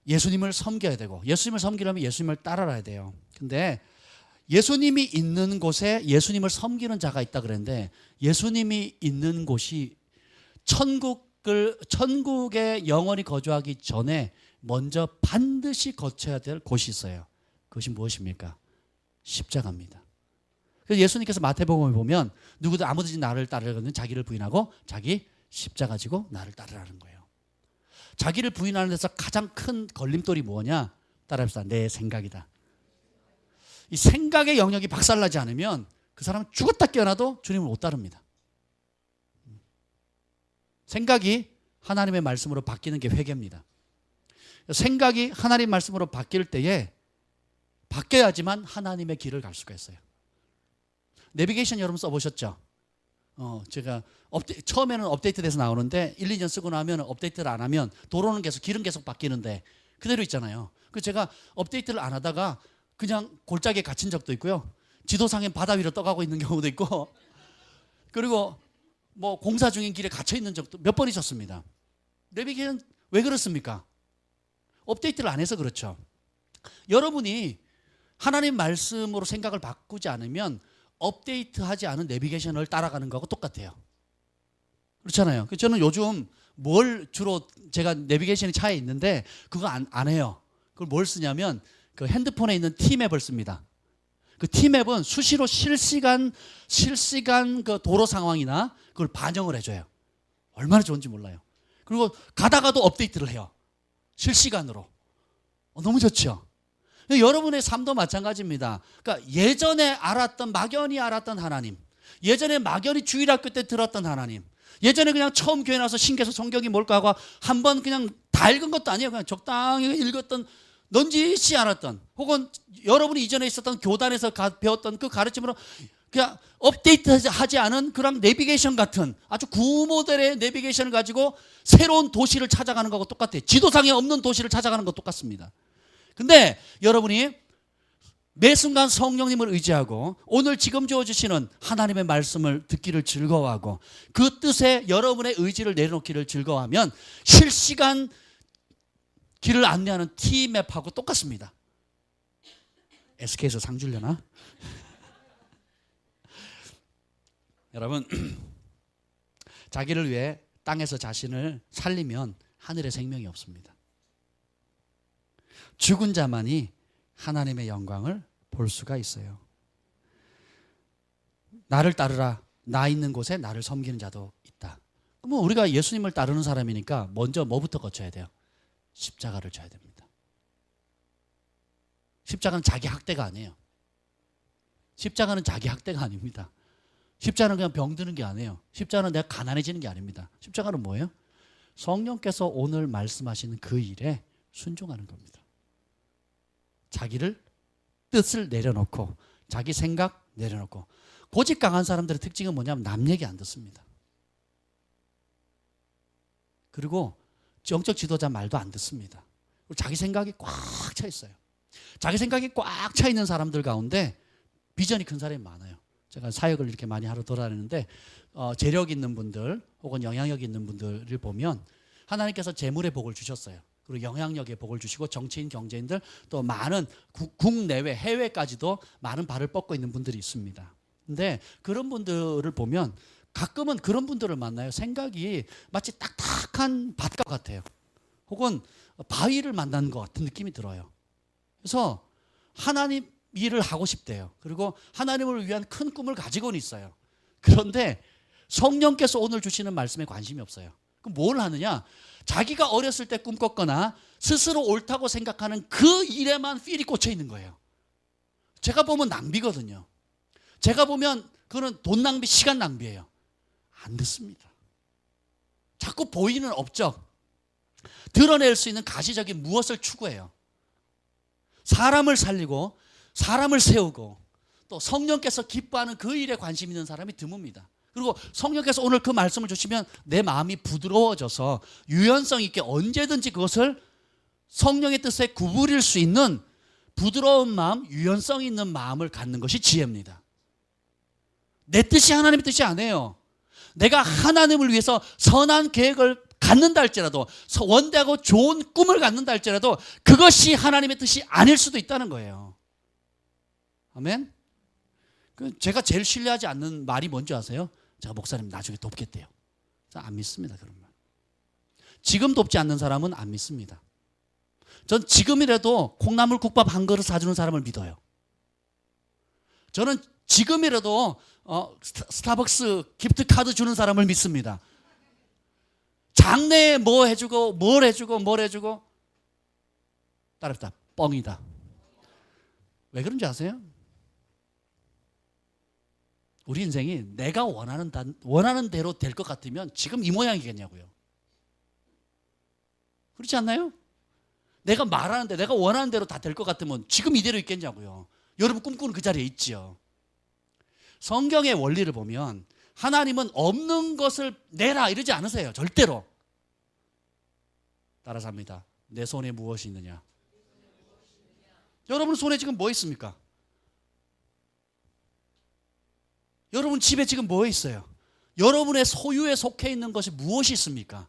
예수님을 섬겨야 되고, 예수님을 섬기려면 예수님을 따라야 돼요. 근데 예수님이 있는 곳에 예수님을 섬기는 자가 있다 그랬는데, 예수님이 있는 곳이 천국에 영원히 거주하기 전에 먼저 반드시 거쳐야 될 곳이 있어요. 그것이 무엇입니까? 십자가입니다. 그래서 예수님께서 마태복음을 보면 누구도 아무든지 나를 따르려면 자기를 부인하고 자기 십자가 지고 나를 따르라는 거예요. 자기를 부인하는 데서 가장 큰 걸림돌이 뭐냐? 따라합시다. 내 생각이다. 이 생각의 영역이 박살나지 않으면 그 사람은 죽었다 깨어나도 주님을 못 따릅니다. 생각이 하나님의 말씀으로 바뀌는 게 회개입니다. 생각이 하나님 말씀으로 바뀔 때에 바뀌어야지만 하나님의 길을 갈 수가 있어요. 내비게이션 여러분 써보셨죠? 제가 처음에는 업데이트돼서 나오는데 1, 2년 쓰고 나면 업데이트를 안 하면 도로는 계속, 길은 계속 바뀌는데 그대로 있잖아요. 그래서 제가 업데이트를 안 하다가 그냥 골짜기에 갇힌 적도 있고요. 지도상에 바다 위로 떠가고 있는 경우도 있고, 그리고 뭐 공사 중인 길에 갇혀 있는 적도 몇 번 있었습니다. 내비게이션 왜 그렇습니까? 업데이트를 안 해서 그렇죠. 여러분이 하나님 말씀으로 생각을 바꾸지 않으면 업데이트하지 않은 내비게이션을 따라가는 거하고 똑같아요. 그렇잖아요. 저는 요즘 뭘 주로, 제가 내비게이션이 차에 있는데 그거 안 해요. 그걸 뭘 쓰냐면 그 핸드폰에 있는 T맵을 씁니다. 그 T맵은 수시로 실시간 그 도로 상황이나 그걸 반영을 해줘요. 얼마나 좋은지 몰라요. 그리고 가다가도 업데이트를 해요. 실시간으로. 너무 좋죠. 여러분의 삶도 마찬가지입니다. 그러니까 예전에 막연히 알았던 하나님, 예전에 막연히 주일학교 때 들었던 하나님, 예전에 그냥 처음 교회 나서 신개서 성경이 뭘까 하고 한번 그냥 다 읽은 것도 아니에요. 그냥 적당히 읽었던, 넌지시 알았던, 혹은 여러분이 이전에 있었던 교단에서 배웠던 그 가르침으로 그냥 업데이트하지 않은 그런 내비게이션 같은 아주 구모델의 내비게이션을 가지고 새로운 도시를 찾아가는 거하고 똑같아요. 지도상에 없는 도시를 찾아가는 거 똑같습니다. 근데 여러분이 매 순간 성령님을 의지하고 오늘 지금 주어주시는 하나님의 말씀을 듣기를 즐거워하고 그 뜻에 여러분의 의지를 내려놓기를 즐거워하면 실시간 길을 안내하는 T맵하고 똑같습니다. SK에서 상 주려나? 여러분, 자기를 위해 땅에서 자신을 살리면 하늘에 생명이 없습니다. 죽은 자만이 하나님의 영광을 볼 수가 있어요. 나를 따르라. 나 있는 곳에 나를 섬기는 자도 있다. 그럼 우리가 예수님을 따르는 사람이니까 먼저 뭐부터 거쳐야 돼요? 십자가를 져야 됩니다. 십자가는 자기 학대가 아니에요. 십자가는 자기 학대가 아닙니다. 십자가는 그냥 병드는 게 아니에요. 십자가는 내가 가난해지는 게 아닙니다. 십자가는 뭐예요? 성령께서 오늘 말씀하시는 그 일에 순종하는 겁니다. 자기를 뜻을 내려놓고 자기 생각 내려놓고 고집 강한 사람들의 특징은 뭐냐면 남 얘기 안 듣습니다. 그리고 영적 지도자 말도 안 듣습니다. 그리고 자기 생각이 꽉 차 있어요. 자기 생각이 꽉 차 있는 사람들 가운데 비전이 큰 사람이 많아요. 제가 사역을 이렇게 많이 하러 돌아다니는데 재력 있는 분들 혹은 영향력 있는 분들을 보면 하나님께서 재물의 복을 주셨어요. 그리고 영향력의 복을 주시고 정치인, 경제인들 또 많은 국내외, 해외까지도 많은 발을 뻗고 있는 분들이 있습니다. 근데 그런 분들을 보면 가끔은 그런 분들을 만나요. 생각이 마치 딱딱한 밭과 같아요. 혹은 바위를 만난 것 같은 느낌이 들어요. 그래서 하나님 일을 하고 싶대요. 그리고 하나님을 위한 큰 꿈을 가지고는 있어요. 그런데 성령께서 오늘 주시는 말씀에 관심이 없어요. 그럼 뭘 하느냐? 자기가 어렸을 때 꿈꿨거나 스스로 옳다고 생각하는 그 일에만 필이 꽂혀 있는 거예요. 제가 보면 낭비거든요. 제가 보면 그거는 돈 낭비, 시간 낭비예요. 안 듣습니다. 자꾸 보이는 업적, 드러낼 수 있는 가시적인 무엇을 추구해요. 사람을 살리고 사람을 세우고 또 성령께서 기뻐하는 그 일에 관심 있는 사람이 드뭅니다. 그리고 성령께서 오늘 그 말씀을 주시면 내 마음이 부드러워져서 유연성 있게 언제든지 그것을 성령의 뜻에 구부릴 수 있는 부드러운 마음, 유연성 있는 마음을 갖는 것이 지혜입니다. 내 뜻이 하나님의 뜻이 아니에요. 내가 하나님을 위해서 선한 계획을 갖는다 할지라도 원대하고 좋은 꿈을 갖는다 할지라도 그것이 하나님의 뜻이 아닐 수도 있다는 거예요. 아멘? 제가 제일 신뢰하지 않는 말이 뭔지 아세요? 제가 목사님 나중에 돕겠대요. 안 믿습니다. 그런 말. 지금 돕지 않는 사람은 안 믿습니다. 전 지금이라도 콩나물 국밥 한 그릇 사주는 사람을 믿어요. 저는 지금이라도 스타벅스 기프트 카드 주는 사람을 믿습니다. 장래에 뭐 해주고 뭘 해주고 뭘 해주고 따르다 뻥이다. 왜 그런지 아세요? 우리 인생이 내가 원하는 대로 될 것 같으면 지금 이 모양이겠냐고요. 그렇지 않나요? 내가 말하는데 내가 원하는 대로 다 될 것 같으면 지금 이대로 있겠냐고요. 여러분 꿈꾸는 그 자리에 있지요. 성경의 원리를 보면 하나님은 없는 것을 내라 이러지 않으세요. 절대로. 따라서 합니다. 내 손에 무엇이 있느냐? 여러분 손에 지금 뭐 있습니까? 여러분 집에 지금 뭐 있어요? 여러분의 소유에 속해 있는 것이 무엇이 있습니까?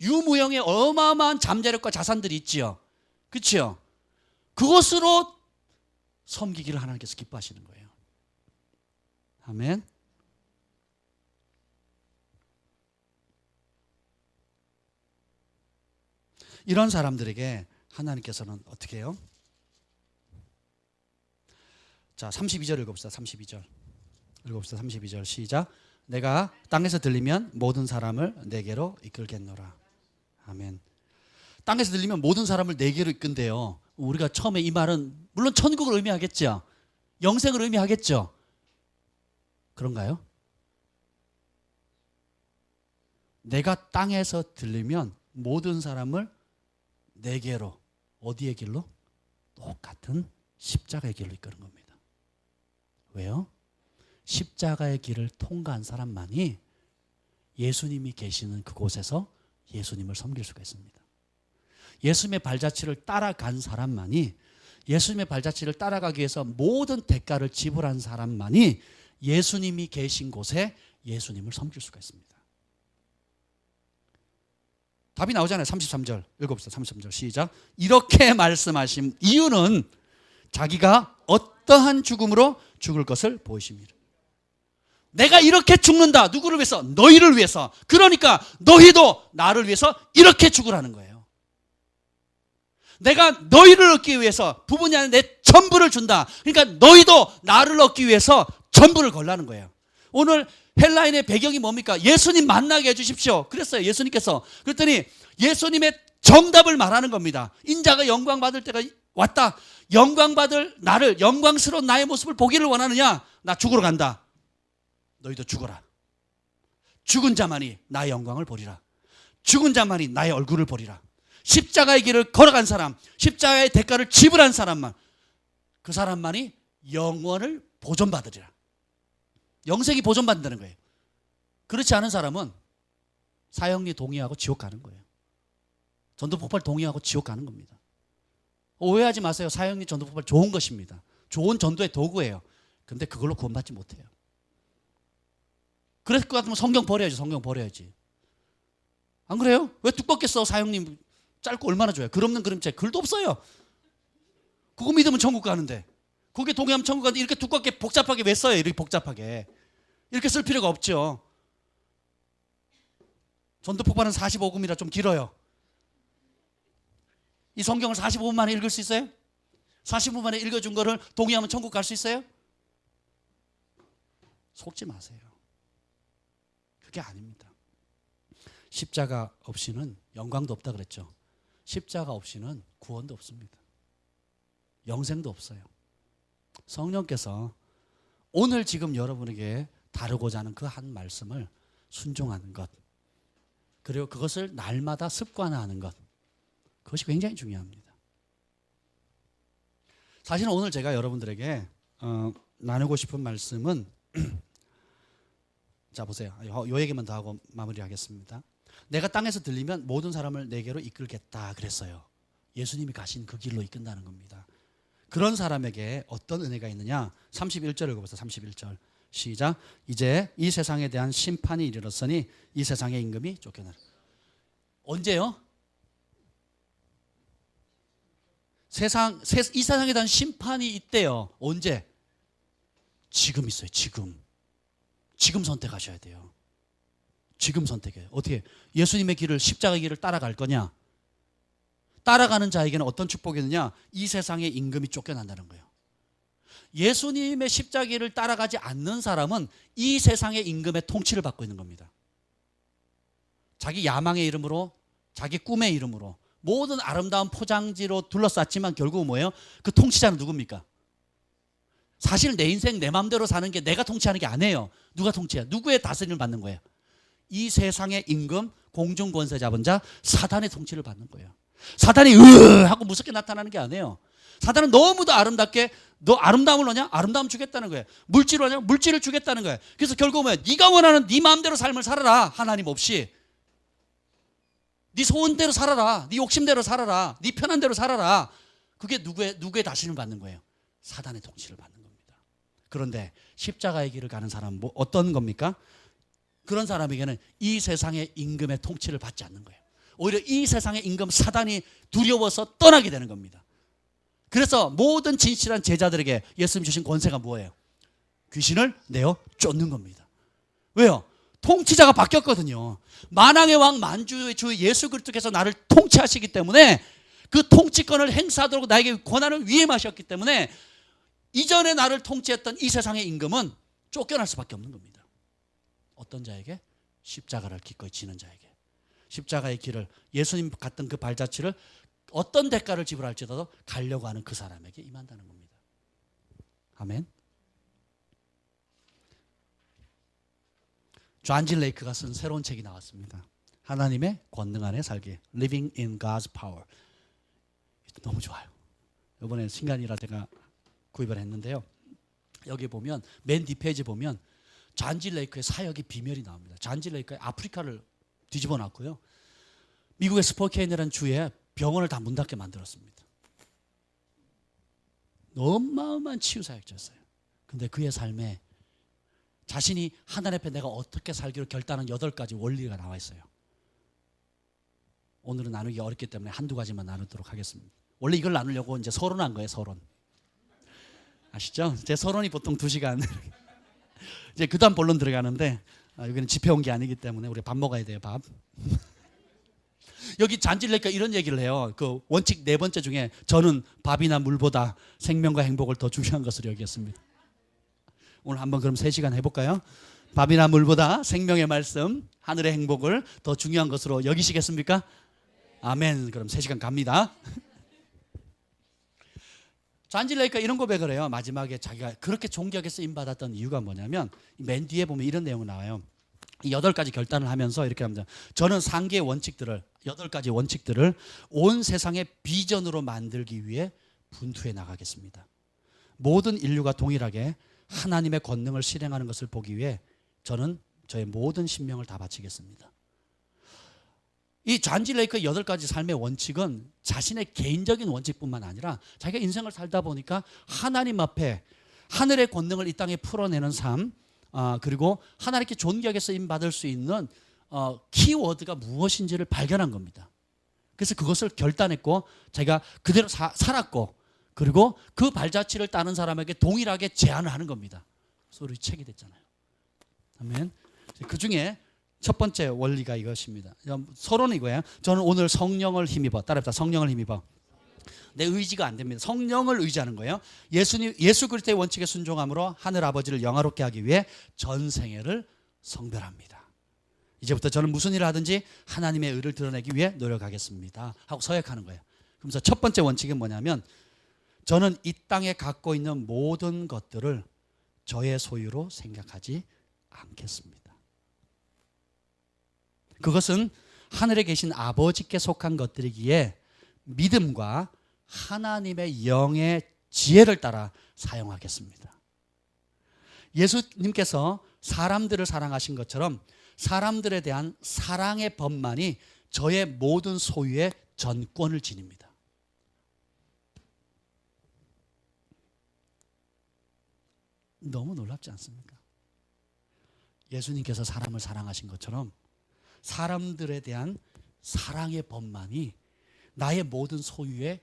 유무형의 어마어마한 잠재력과 자산들이 있지요. 그렇죠? 그것으로 섬기기를 하나님께서 기뻐하시는 거예요. 아멘. 이런 사람들에게 하나님께서는 어떻게 해요? 자, 32절 읽어봅시다. 32절. 읽어봅시다. 32절 시작. 내가 땅에서 들리면 모든 사람을 내게로 이끌겠노라. 아멘. 땅에서 들리면 모든 사람을 내게로 이끈대요. 우리가 처음에 이 말은 물론 천국을 의미하겠죠. 영생을 의미하겠죠. 그런가요? 내가 땅에서 들리면 모든 사람을 내게로, 어디의 길로? 똑같은 십자가의 길로 이끄는 겁니다. 왜요? 십자가의 길을 통과한 사람만이 예수님이 계시는 그곳에서 예수님을 섬길 수가 있습니다. 예수님의 발자취를 따라간 사람만이 예수님의 발자취를 따라가기 위해서 모든 대가를 지불한 사람만이 예수님이 계신 곳에 예수님을 섬길 수가 있습니다. 답이 나오잖아요. 33절 읽어봅시다. 33절 시작. 이렇게 말씀하신 이유는 자기가 어떠한 죽음으로 죽을 것을 보이심이라. 내가 이렇게 죽는다. 누구를 위해서? 너희를 위해서. 그러니까 너희도 나를 위해서 이렇게 죽으라는 거예요. 내가 너희를 얻기 위해서 부분이 아니라 내 전부를 준다. 그러니까 너희도 나를 얻기 위해서 전부를 걸라는 거예요. 오늘 헬라인의 배경이 뭡니까? 예수님 만나게 해주십시오. 그랬어요. 예수님께서. 그랬더니 예수님의 정답을 말하는 겁니다. 인자가 영광 받을 때가 왔다. 영광 받을 나를, 영광스러운 나의 모습을 보기를 원하느냐? 나 죽으러 간다. 너희도 죽어라. 죽은 자만이 나의 영광을 보리라. 죽은 자만이 나의 얼굴을 보리라. 십자가의 길을 걸어간 사람, 십자가의 대가를 지불한 사람만, 그 사람만이 영원을 보존받으리라. 영생이 보존받는다는 거예요. 그렇지 않은 사람은 사형리 동의하고 지옥 가는 거예요. 전도폭발 동의하고 지옥 가는 겁니다. 오해하지 마세요. 사형리 전도폭발 좋은 것입니다. 좋은 전도의 도구예요. 근데 그걸로 구원받지 못해요. 그럴 것 같으면 성경 버려야지. 성경 버려야지. 안 그래요? 왜 두껍게 써? 사형리 짧고 얼마나 좋아요. 글 없는 그림책 글도 없어요. 그거 믿으면 천국 가는데, 거기에 동의하면 천국 가는데 이렇게 두껍게 복잡하게 왜 써요? 이렇게 복잡하게 이렇게 쓸 필요가 없죠. 전도폭발은 45금이라 좀 길어요. 이 성경을 45분 만에 읽을 수 있어요? 45분 만에 읽어준 거를 동의하면 천국 갈 수 있어요? 속지 마세요. 그게 아닙니다. 십자가 없이는 영광도 없다 그랬죠. 십자가 없이는 구원도 없습니다. 영생도 없어요. 성령께서 오늘 지금 여러분에게 다루고자 하는 그 한 말씀을 순종하는 것, 그리고 그것을 날마다 습관화하는 것, 그것이 굉장히 중요합니다. 사실은 오늘 제가 여러분들에게 나누고 싶은 말씀은 자 보세요. 요 얘기만 더 하고 마무리하겠습니다. 내가 땅에서 들리면 모든 사람을 내게로 이끌겠다 그랬어요. 예수님이 가신 그 길로 이끈다는 겁니다. 그런 사람에게 어떤 은혜가 있느냐? 31절 읽어보세요. 31절 시작. 이제 이 세상에 대한 심판이 이르렀으니 이 세상의 임금이 쫓겨나라. 언제요? 이 세상에 대한 심판이 있대요. 언제? 지금 있어요. 지금 선택하셔야 돼요. 지금 선택해요. 어떻게? 예수님의 길을, 십자가의 길을 따라갈 거냐? 따라가는 자에게는 어떤 축복이 있느냐? 이 세상의 임금이 쫓겨난다는 거예요. 예수님의 십자가를 따라가지 않는 사람은 이 세상의 임금의 통치를 받고 있는 겁니다. 자기 야망의 이름으로, 자기 꿈의 이름으로 모든 아름다운 포장지로 둘러쌌지만 결국은 뭐예요? 그 통치자는 누굽니까? 사실 내 인생 내 마음대로 사는 게 내가 통치하는 게 아니에요. 누가 통치해요? 누구의 다스림을 받는 거예요? 이 세상의 임금, 공중 권세 잡은 자, 사단의 통치를 받는 거예요. 사단이 하고 무섭게 나타나는 게 아니에요. 사단은 너무도 아름답게, 너 아름다움을 넣냐? 아름다움 주겠다는 거예요. 물질을 하냐? 물질을 주겠다는 거예요. 그래서 결국 뭐예요? 네가 원하는 네 마음대로 삶을 살아라. 하나님 없이. 네 소원대로 살아라. 네 욕심대로 살아라. 네 편한 대로 살아라. 그게 누구의 다스림을 받는 거예요? 사단의 통치를 받는 겁니다. 그런데 십자가의 길을 가는 사람은 어떤 겁니까? 그런 사람에게는 이 세상의 임금의 통치를 받지 않는 거예요. 오히려 이 세상의 임금 사단이 두려워서 떠나게 되는 겁니다. 그래서 모든 진실한 제자들에게 예수님 주신 권세가 뭐예요? 귀신을 내어 쫓는 겁니다. 왜요? 통치자가 바뀌었거든요. 만왕의 왕 만주의 주 예수 그리스도께서 나를 통치하시기 때문에 그 통치권을 행사하도록 나에게 권한을 위임하셨기 때문에 이전에 나를 통치했던 이 세상의 임금은 쫓겨날 수밖에 없는 겁니다. 어떤 자에게? 십자가를 기꺼이 지는 자에게. 십자가의 길을, 예수님 갔던 그 발자취를 어떤 대가를 지불할지라도 가려고 하는 그 사람에게 임한다는 겁니다. 아멘. 존 지 레이크가 쓴 새로운 책이 나왔습니다. 하나님의 권능 안에 살기, Living in God's Power. 너무 좋아요. 이번에 신간이라 제가 구입을 했는데요. 여기 보면 맨 뒷페이지 보면 존 지 레이크의 사역의 비밀이 나옵니다. 존 지 레이크의 아프리카를 뒤집어 놨고요. 미국의 스포케인이라는 주에 병원을 다 문 닫게 만들었습니다. 어마어마한 치유사역자였어요. 근데 그의 삶에 자신이 하나님 앞에 내가 어떻게 살기로 결단한 8가지 원리가 나와 있어요. 오늘은 나누기 어렵기 때문에 한두 가지만 나누도록 하겠습니다. 원래 이걸 나누려고 이제 서론한 거예요. 서론. 아시죠? 제 서론이 보통 2시간. 이제 그 다음 본론 들어가는데 여기는 집회 온 게 아니기 때문에 우리 밥 먹어야 돼요. 밥. 여기 잔질레이가 이런 얘기를 해요. 그 원칙 4번째 중에 저는 밥이나 물보다 생명과 행복을 더 중요한 것으로 여겼습니다. 오늘 한번 그럼 3시간 해볼까요? 밥이나 물보다 생명의 말씀, 하늘의 행복을 더 중요한 것으로 여기시겠습니까? 아멘. 그럼 3시간 갑니다. 잔질레이가 이런 고백을 해요. 마지막에 자기가 그렇게 존귀하게 쓰임받았던 이유가 뭐냐면 맨 뒤에 보면 이런 내용 나와요. 이 8가지 결단을 하면서 이렇게 합니다. 저는 상계의 원칙들을 8가지 원칙들을 온 세상의 비전으로 만들기 위해 분투해 나가겠습니다. 모든 인류가 동일하게 하나님의 권능을 실행하는 것을 보기 위해 저는 저의 모든 신명을 다 바치겠습니다. 이 잔질레이크의 8가지 삶의 원칙은 자신의 개인적인 원칙뿐만 아니라 자기가 인생을 살다 보니까 하나님 앞에 하늘의 권능을 이 땅에 풀어내는 삶, 그리고 하나님께 존귀하게 쓰임받을 수 있는 키워드가 무엇인지를 발견한 겁니다. 그래서 그것을 결단했고 자기가 그대로 살았고, 그리고 그 발자취를 따는 사람에게 동일하게 제안을 하는 겁니다. 그래서 우리 책이 됐잖아요. 아멘. 그 중에 첫 번째 원리가 이것입니다. 서론은 이거예요. 저는 오늘 성령을 힘입어. 따라합시다. 성령을 힘입어. 내 의지가 안 됩니다. 성령을 의지하는 거예요. 예수 그리스도의 원칙에 순종함으로 하늘 아버지를 영화롭게 하기 위해 전생애를 성별합니다. 이제부터 저는 무슨 일을 하든지 하나님의 의를 드러내기 위해 노력하겠습니다 하고 서약하는 거예요. 그러면서 첫 번째 원칙은 뭐냐면 저는 이 땅에 갖고 있는 모든 것들을 저의 소유로 생각하지 않겠습니다. 그것은 하늘에 계신 아버지께 속한 것들이기에 믿음과 하나님의 영의 지혜를 따라 사용하겠습니다. 예수님께서 사람들을 사랑하신 것처럼 사람들에 대한 사랑의 법만이 저의 모든 소유의 전권을 지닙니다. 너무 놀랍지 않습니까? 예수님께서 사람을 사랑하신 것처럼 사람들에 대한 사랑의 법만이 나의 모든 소유의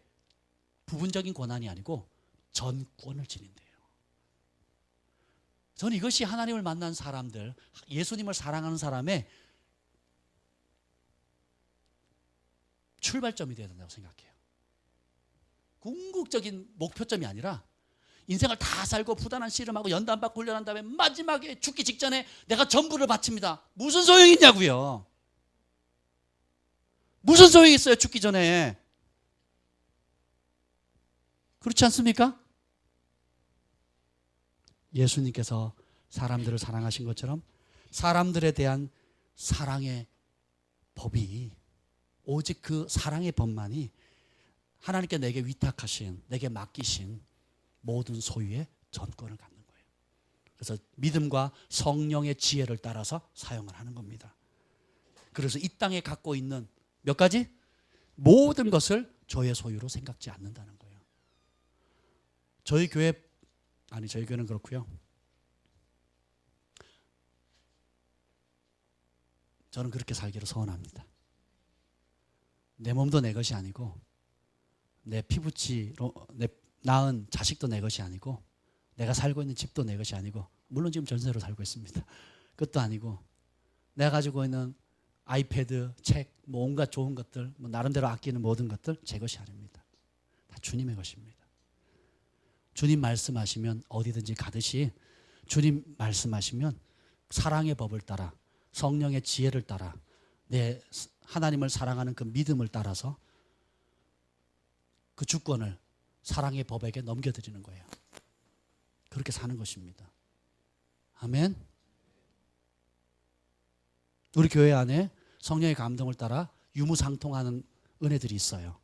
부분적인 권한이 아니고 전권을 지닌대요. 저는 이것이 하나님을 만난 사람들, 예수님을 사랑하는 사람의 출발점이 되어야 된다고 생각해요. 궁극적인 목표점이 아니라 인생을 다 살고 부단한 씨름하고 연단받고 훈련한 다음에 마지막에 죽기 직전에 내가 전부를 바칩니다. 무슨 소용이 있냐고요. 무슨 소용이 있어요, 죽기 전에. 그렇지 않습니까? 예수님께서 사람들을 사랑하신 것처럼 사람들에 대한 사랑의 법이, 오직 그 사랑의 법만이 하나님께 내게 위탁하신, 내게 맡기신 모든 소유의 전권을 갖는 거예요. 그래서 믿음과 성령의 지혜를 따라서 사용을 하는 겁니다. 그래서 이 땅에 갖고 있는 몇 가지? 모든 것을 저의 소유로 생각지 않는다는 거예요. 저희 교회는 그렇고요. 저는 그렇게 살기를 소원합니다. 내 몸도 내 것이 아니고 내 피부치로 낳은 자식도 내 것이 아니고 내가 살고 있는 집도 내 것이 아니고, 물론 지금 전세로 살고 있습니다. 그것도 아니고 내가 가지고 있는 아이패드, 책, 뭐 온갖 좋은 것들, 뭐 나름대로 아끼는 모든 것들 제 것이 아닙니다. 다 주님의 것입니다. 주님 말씀하시면 어디든지 가듯이 주님 말씀하시면 사랑의 법을 따라 성령의 지혜를 따라 내 하나님을 사랑하는 그 믿음을 따라서 그 주권을 사랑의 법에게 넘겨드리는 거예요. 그렇게 사는 것입니다. 아멘. 우리 교회 안에 성령의 감동을 따라 유무상통하는 은혜들이 있어요.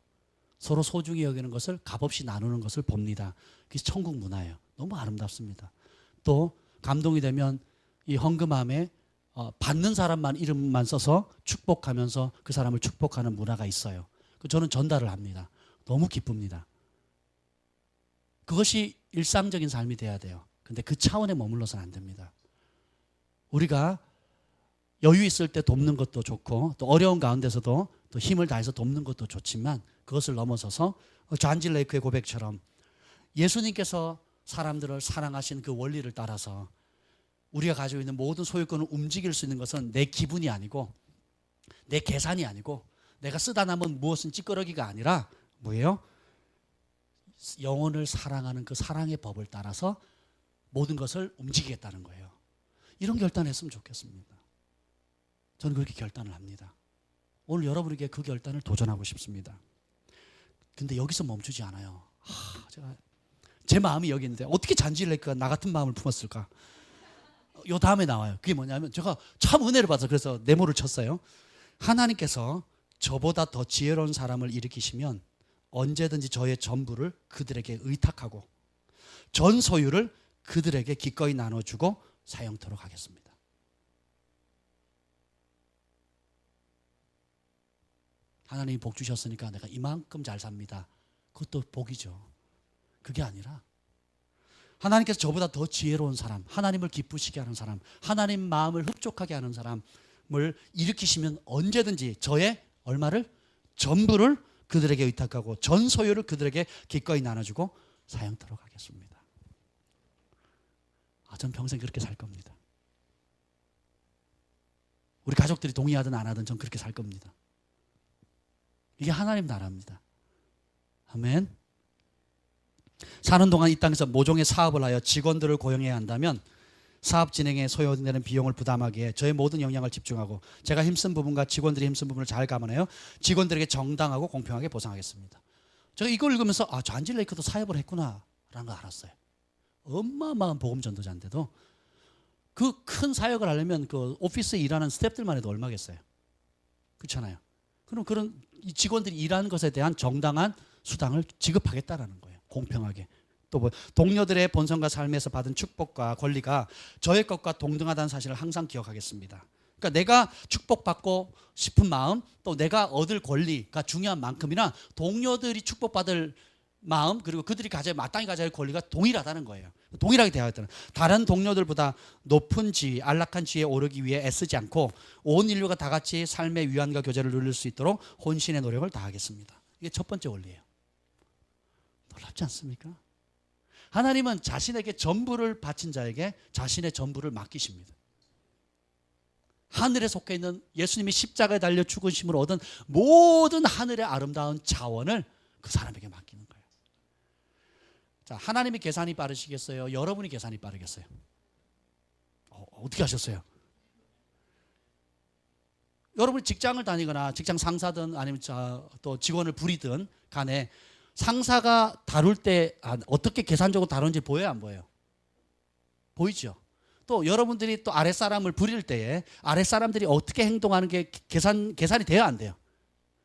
서로 소중히 여기는 것을 값없이 나누는 것을 봅니다. 그게 천국 문화예요. 너무 아름답습니다. 또 감동이 되면 이 헌금함에 받는 사람만 이름만 써서 축복하면서 그 사람을 축복하는 문화가 있어요. 저는 전달을 합니다. 너무 기쁩니다. 그것이 일상적인 삶이 돼야 돼요. 근데 그 차원에 머물러서는 안 됩니다. 우리가 여유 있을 때 돕는 것도 좋고 또 어려운 가운데서도 또 힘을 다해서 돕는 것도 좋지만 그것을 넘어서서 존 지 레이크의 고백처럼 예수님께서 사람들을 사랑하신 그 원리를 따라서 우리가 가지고 있는 모든 소유권을 움직일 수 있는 것은 내 기분이 아니고 내 계산이 아니고 내가 쓰다 남은 무엇은 찌끄러기가 아니라 뭐예요? 영혼을 사랑하는 그 사랑의 법을 따라서 모든 것을 움직이겠다는 거예요. 이런 결단했으면 좋겠습니다. 저는 그렇게 결단을 합니다. 오늘 여러분에게 그 결단을 도전하고 싶습니다. 근데 여기서 멈추지 않아요. 제 마음이 여기 있는데 어떻게 존 지 레이크가 나 같은 마음을 품었을까? 요 다음에 나와요. 그게 뭐냐면 제가 참 은혜를 받아서 그래서 네모를 쳤어요. 하나님께서 저보다 더 지혜로운 사람을 일으키시면 언제든지 저의 전부를 그들에게 의탁하고 전 소유를 그들에게 기꺼이 나눠주고 사용토록 하겠습니다. 하나님이 복 주셨으니까 내가 이만큼 잘 삽니다. 그것도 복이죠. 그게 아니라 하나님께서 저보다 더 지혜로운 사람, 하나님을 기쁘시게 하는 사람, 하나님 마음을 흡족하게 하는 사람을 일으키시면 언제든지 저의 얼마를? 전부를 그들에게 의탁하고 전 소유를 그들에게 기꺼이 나눠주고 사용토록 하겠습니다. 전 평생 그렇게 살 겁니다. 우리 가족들이 동의하든 안 하든 전 그렇게 살 겁니다. 이게 하나님 나라입니다. 아멘. 사는 동안 이 땅에서 모종의 사업을 하여 직원들을 고용해야 한다면 사업 진행에 소요되는 비용을 부담하기에 저의 모든 역량을 집중하고 제가 힘쓴 부분과 직원들이 힘쓴 부분을 잘 감안하여 직원들에게 정당하고 공평하게 보상하겠습니다. 제가 이걸 읽으면서 존 지 레이크도 사업을 했구나 라는 걸 알았어요. 어마어마한 복음 전도자인데도 그 큰 사역을 하려면 그 오피스에 일하는 스태프들만 해도 얼마겠어요. 그렇잖아요. 그럼 그런 직원들이 일하는 것에 대한 정당한 수당을 지급하겠다라는 거예요. 공평하게. 또 뭐 동료들의 본성과 삶에서 받은 축복과 권리가 저의 것과 동등하다는 사실을 항상 기억하겠습니다. 그러니까 내가 축복받고 싶은 마음 또 내가 얻을 권리가 중요한 만큼이나 동료들이 축복받을 마음 그리고 그들이 마땅히 가져야 할 권리가 동일하다는 거예요. 동일하게 대하였다는. 다른 동료들보다 높은 지위, 안락한 지위에 오르기 위해 애쓰지 않고 온 인류가 다 같이 삶의 위안과 교제를 누릴 수 있도록 혼신의 노력을 다하겠습니다. 이게 첫 번째 원리예요. 놀랍지 않습니까? 하나님은 자신에게 전부를 바친 자에게 자신의 전부를 맡기십니다. 하늘에 속해 있는 예수님이 십자가에 달려 죽으심으로 얻은 모든 하늘의 아름다운 자원을 그 사람에게 맡기는 거예요. 자, 하나님이 계산이 빠르시겠어요? 여러분이 계산이 빠르겠어요? 어떻게 하셨어요? 여러분이 직장을 다니거나 직장 상사든 아니면 또 직원을 부리든 간에 상사가 다룰 때 어떻게 계산적으로 다루는지 보여요, 안 보여요? 보이죠? 또 여러분들이 또 아랫사람을 부릴 때에 아랫사람들이 어떻게 행동하는 게 계산이 돼요, 안 돼요?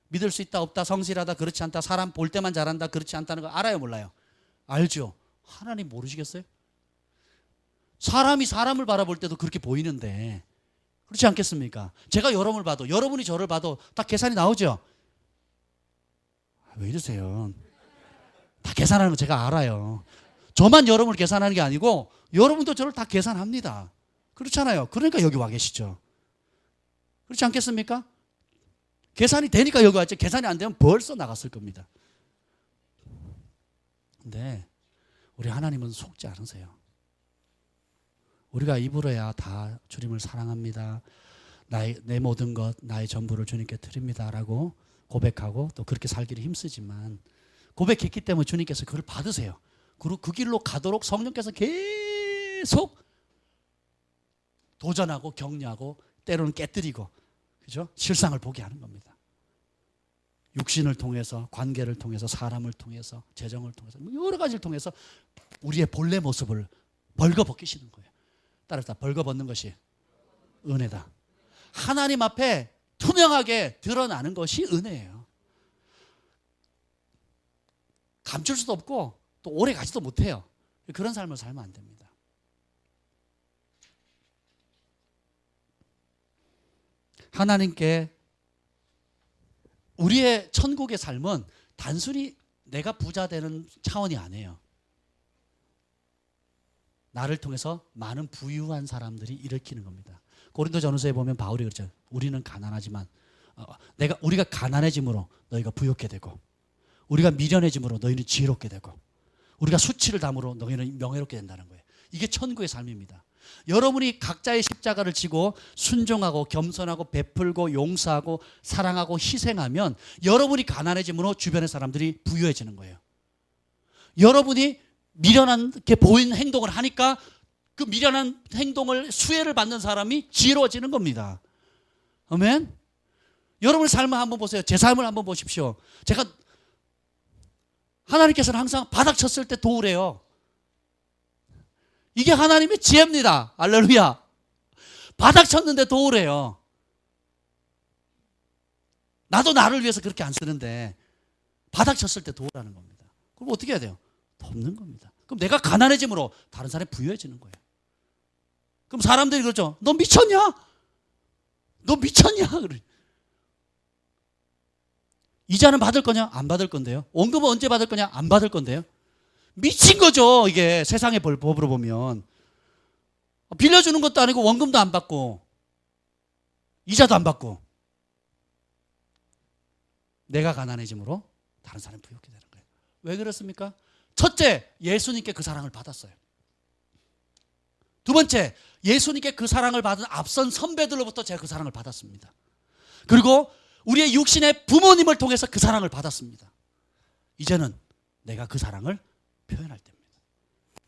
믿을 수 있다, 없다, 성실하다, 그렇지 않다, 사람 볼 때만 잘한다, 그렇지 않다는 거 알아요, 몰라요? 알죠? 하나님 모르시겠어요? 사람이 사람을 바라볼 때도 그렇게 보이는데 그렇지 않겠습니까? 제가 여러분을 봐도 여러분이 저를 봐도 다 계산이 나오죠? 왜 이러세요? 다 계산하는 거 제가 알아요. 저만 여러분을 계산하는 게 아니고 여러분도 저를 다 계산합니다. 그렇잖아요. 그러니까 여기 와 계시죠. 그렇지 않겠습니까? 계산이 되니까 여기 왔죠. 계산이 안 되면 벌써 나갔을 겁니다. 근데 우리 하나님은 속지 않으세요. 우리가 입으로야 다 주님을 사랑합니다. 내 모든 것, 나의 전부를 주님께 드립니다 라고 고백하고 또 그렇게 살기를 힘쓰지만 고백했기 때문에 주님께서 그걸 받으세요. 그리고 그 길로 가도록 성령께서 계속 도전하고 격려하고 때로는 깨뜨리고 그죠? 실상을 보게 하는 겁니다. 육신을 통해서, 관계를 통해서, 사람을 통해서, 재정을 통해서 여러 가지를 통해서 우리의 본래 모습을 벌거벗기시는 거예요. 따라서 벌거벗는 것이 은혜다. 하나님 앞에 투명하게 드러나는 것이 은혜예요. 감출 수도 없고 또 오래 가지도 못해요. 그런 삶을 살면 안 됩니다. 하나님께 우리의 천국의 삶은 단순히 내가 부자 되는 차원이 아니에요. 나를 통해서 많은 부유한 사람들이 일으키는 겁니다. 고린도전서에 보면 바울이 그러죠. 우리는 가난하지만 우리가 가난해짐으로 너희가 부욕게 되고, 우리가 미련해짐으로 너희는 지혜롭게 되고, 우리가 수치를 담으로 너희는 명예롭게 된다는 거예요. 이게 천국의 삶입니다. 여러분이 각자의 십자가를 지고 순종하고 겸손하고 베풀고 용서하고 사랑하고 희생하면 여러분이 가난해짐으로 주변의 사람들이 부유해지는 거예요. 여러분이 미련하게 보이는 행동을 하니까 그 미련한 행동을 수혜를 받는 사람이 지혜로워지는 겁니다. 아멘. 여러분의 삶을 한번 보세요. 제 삶을 한번 보십시오. 제가 하나님께서는 항상 바닥 쳤을 때 도우래요. 이게 하나님의 지혜입니다. 할렐루야. 바닥 쳤는데 도우래요. 나도 나를 위해서 그렇게 안 쓰는데 바닥 쳤을 때 도우라는 겁니다. 그럼 어떻게 해야 돼요? 돕는 겁니다. 그럼 내가 가난해짐으로 다른 사람이 부유해지는 거예요. 그럼 사람들이 그러죠. 너 미쳤냐? 너 미쳤냐? 이자는 받을 거냐? 안 받을 건데요. 원금은 언제 받을 거냐? 안 받을 건데요. 미친 거죠. 이게 세상의 법으로 보면. 빌려주는 것도 아니고 원금도 안 받고 이자도 안 받고, 내가 가난해짐으로 다른 사람이 부유하게 되는 거예요. 왜 그렇습니까? 첫째, 예수님께 그 사랑을 받았어요. 두 번째, 예수님께 그 사랑을 받은 앞선 선배들로부터 제가 그 사랑을 받았습니다. 그리고 우리의 육신의 부모님을 통해서 그 사랑을 받았습니다. 이제는 내가 그 사랑을 표현할 때입니다.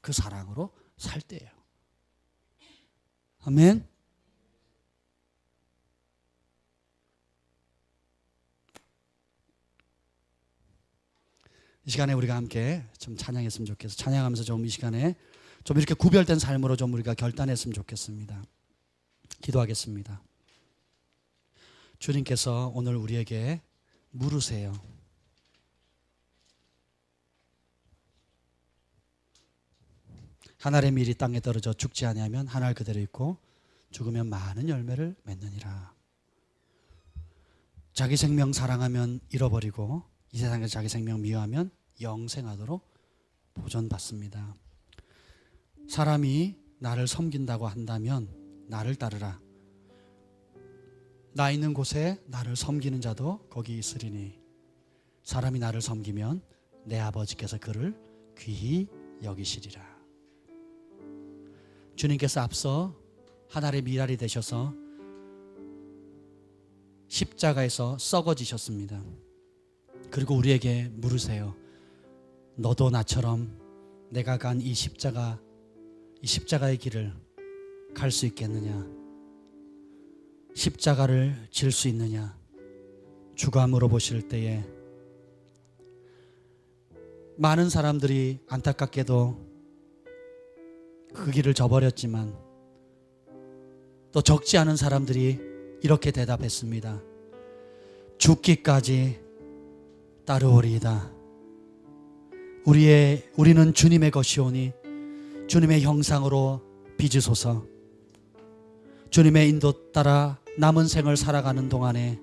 그 사랑으로 살 때예요. 아멘. 이 시간에 우리가 함께 좀 찬양했으면 좋겠어요. 찬양하면서 좀 이 시간에 좀 이렇게 구별된 삶으로 좀 우리가 결단했으면 좋겠습니다. 기도하겠습니다. 주님께서 오늘 우리에게 물으세요. 한 알의 밀이 땅에 떨어져 죽지 아니하면 한 알 그대로 있고 죽으면 많은 열매를 맺느니라. 자기 생명 사랑하면 잃어버리고 이 세상에서 자기 생명 미워하면 영생하도록 보존받습니다. 사람이 나를 섬긴다고 한다면 나를 따르라. 나 있는 곳에 나를 섬기는 자도 거기 있으리니 사람이 나를 섬기면 내 아버지께서 그를 귀히 여기시리라. 주님께서 앞서 한 알의 밀알이 되셔서 십자가에서 썩어지셨습니다. 그리고 우리에게 물으세요. 너도 나처럼 내가 간 이 십자가의 길을 갈 수 있겠느냐? 십자가를 질 수 있느냐? 주가 물어보실 때에 많은 사람들이 안타깝게도 그 길을 저버렸지만 또 적지 않은 사람들이 이렇게 대답했습니다. 죽기까지 따르오리이다. 우리는 주님의 것이오니 주님의 형상으로 빚으소서. 주님의 인도 따라 남은 생을 살아가는 동안에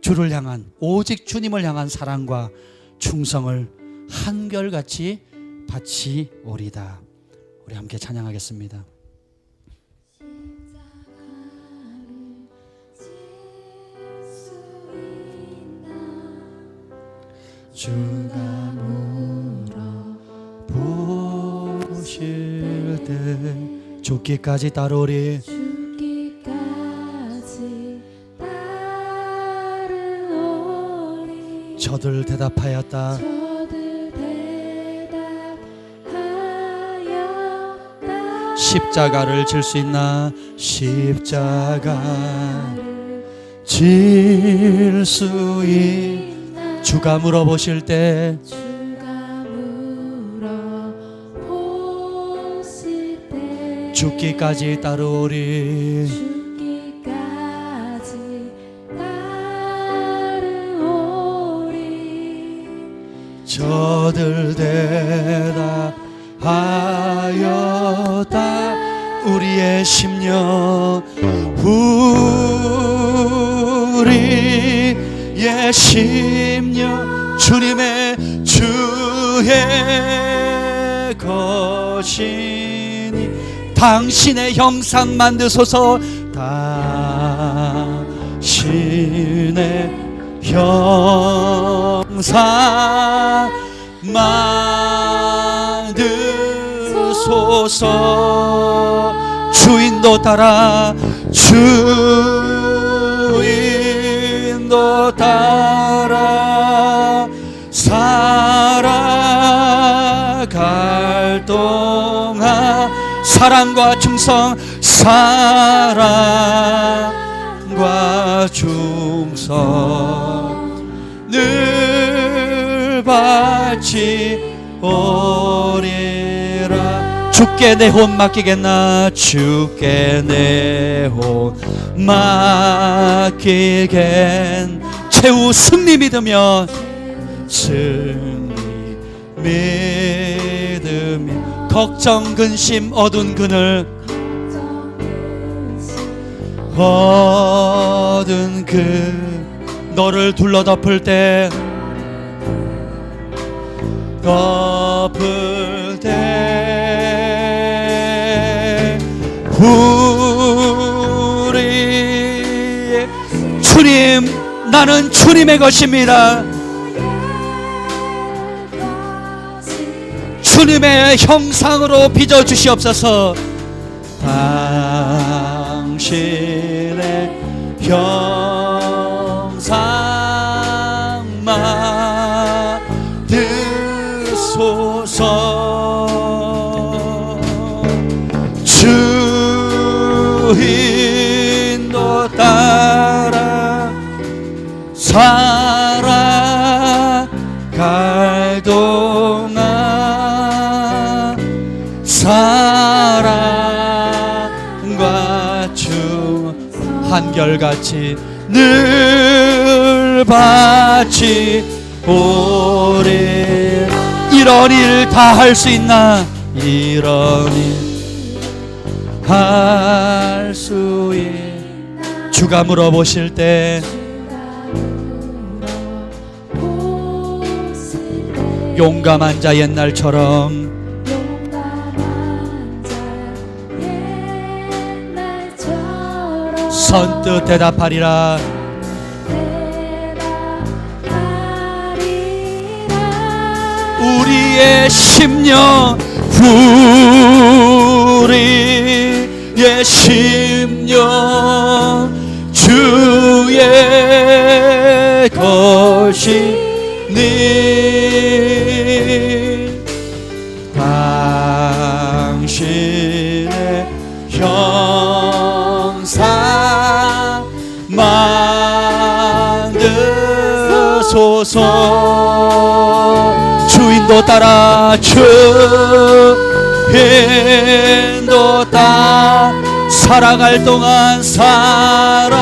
주를 향한, 오직 주님을 향한 사랑과 충성을 한결같이 바치오리다. 우리 함께 찬양하겠습니다. 주가 물어보실 때 죽기까지 따르오리. 저들 대답하였다. 십자가를 질 수 있나? 십자가를 질 수 있나? 주가 물어보실 때 죽기까지 따르오리. 저들 대답하였다. 우리의 심령, 우리의 심령 주님의 주의 것이 당신의 형상 만드소서. 당신의 형상 만드소서. 주인도 따라 주인도 따라 살아갈 동안 사랑과 충성 사랑과 충성 늘 바치오리라. 주께 내 혼 맡기겠나. 주께 내 혼 맡기겐. 최후 승리 믿으며 승리 믿으며 걱정 근심 어두운 그늘 어두운 그 너를 둘러 덮을 때 덮을 때 우리 주님 나는 주님의 것입니다. 주님의 형상으로 빚어주시옵소서. 당신의 형상 만드소서. 주인도 따라 살아갈 동안 사랑과 충성 한결같이 늘 바치오리. 이런 일 다 할 수 있나. 이런 일 할 수 있나. 주가 물어보실 때 용감한 자 옛날처럼 선뜻 대답하리라. 우리의 심령 우리의 심령 주의 것이니 당신의 형상 만드소서. 주인도 따라 주인도 따라 살아갈 동안 살아갈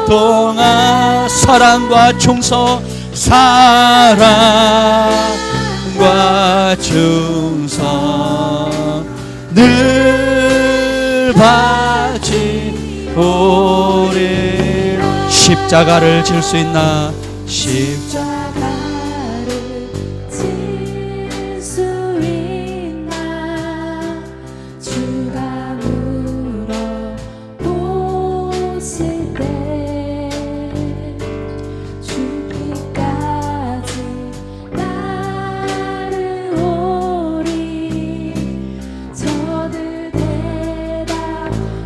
동안 사랑과 충성 사랑과 충성 늘 바치오리. 십자가를 질 수 있나. 십자가를 질 수 있나. 주가 물어보실 때 죽기까지 따르오리. 저들 대답하였다.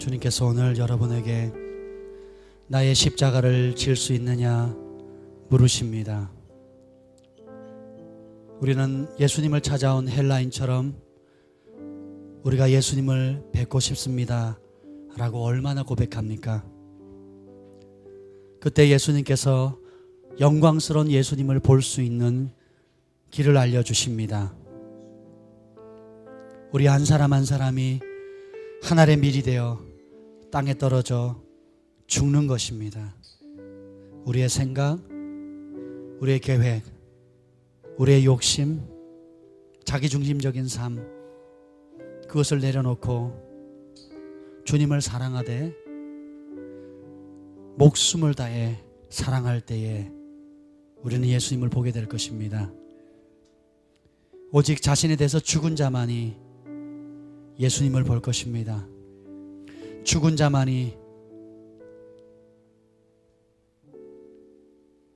주님께서 오늘 여러분에게 나의 십자가를 질 수 있느냐 물으십니다. 우리는 예수님을 찾아온 헬라인처럼 우리가 예수님을 뵙고 싶습니다 라고 얼마나 고백합니까? 그때 예수님께서 영광스러운 예수님을 볼 수 있는 길을 알려주십니다. 우리 한 사람 한 사람이 하늘의 밀이 되어 땅에 떨어져 죽는 것입니다. 우리의 생각, 우리의 계획, 우리의 욕심, 자기중심적인 삶, 그것을 내려놓고 주님을 사랑하되 목숨을 다해 사랑할 때에 우리는 예수님을 보게 될 것입니다. 오직 자신에 대해서 죽은 자만이 예수님을 볼 것입니다. 죽은 자만이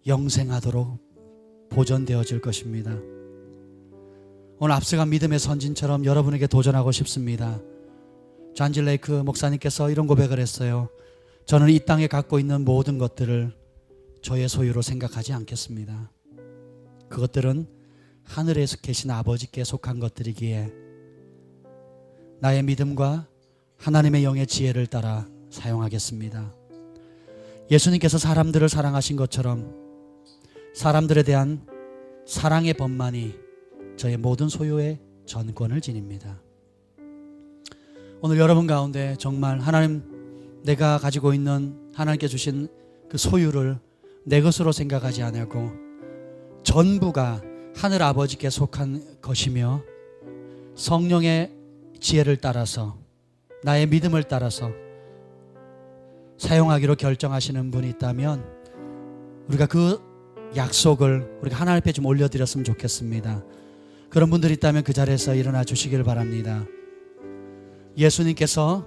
영생하도록 보존되어질 것입니다. 오늘 앞서간 믿음의 선진처럼 여러분에게 도전하고 싶습니다. 존 레이크 목사님께서 이런 고백을 했어요. 저는 이 땅에 갖고 있는 모든 것들을 저의 소유로 생각하지 않겠습니다. 그것들은 하늘에 계신 아버지께 속한 것들이기에 나의 믿음과 하나님의 영의 지혜를 따라 사용하겠습니다. 예수님께서 사람들을 사랑하신 것처럼 사람들에 대한 사랑의 법만이 저의 모든 소유의 전권을 지닙니다. 오늘 여러분 가운데 정말 하나님, 내가 가지고 있는 하나님께 주신 그 소유를 내 것으로 생각하지 않고 전부가 하늘 아버지께 속한 것이며 성령의 지혜를 따라서 나의 믿음을 따라서 사용하기로 결정하시는 분이 있다면 우리가 그 약속을 우리가 하나님 앞에 좀 올려드렸으면 좋겠습니다. 그런 분들이 있다면 그 자리에서 일어나 주시길 바랍니다. 예수님께서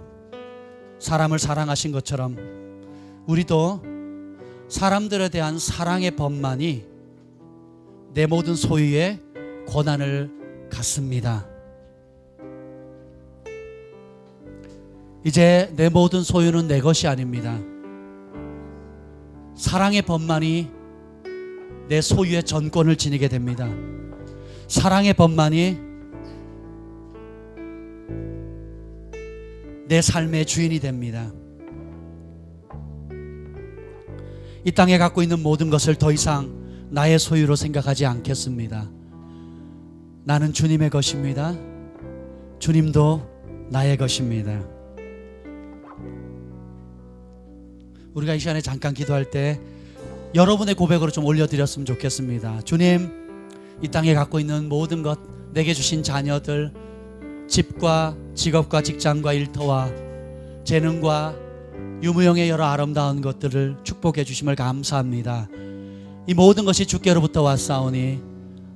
사람을 사랑하신 것처럼 우리도 사람들에 대한 사랑의 법만이 내 모든 소유의 권한을 갖습니다. 이제 내 모든 소유는 내 것이 아닙니다. 사랑의 법만이 내 소유의 전권을 지니게 됩니다. 사랑의 법만이 내 삶의 주인이 됩니다. 이 땅에 갖고 있는 모든 것을 더 이상 나의 소유로 생각하지 않겠습니다. 나는 주님의 것입니다. 주님도 나의 것입니다. 우리가 이 시간에 잠깐 기도할 때 여러분의 고백으로 좀 올려드렸으면 좋겠습니다. 주님, 이 땅에 갖고 있는 모든 것, 내게 주신 자녀들, 집과 직업과 직장과 일터와 재능과 유무형의 여러 아름다운 것들을 축복해 주심을 감사합니다. 이 모든 것이 주께로부터 왔사오니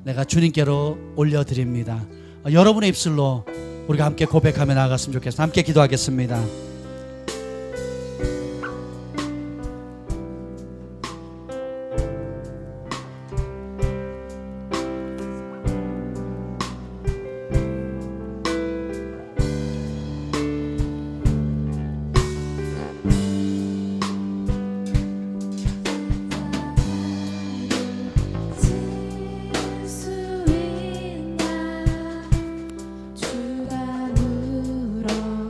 내가 주님께로 올려드립니다. 여러분의 입술로 우리가 함께 고백하며 나아갔으면 좋겠습니다. 함께 기도하겠습니다. 주가 물어보시네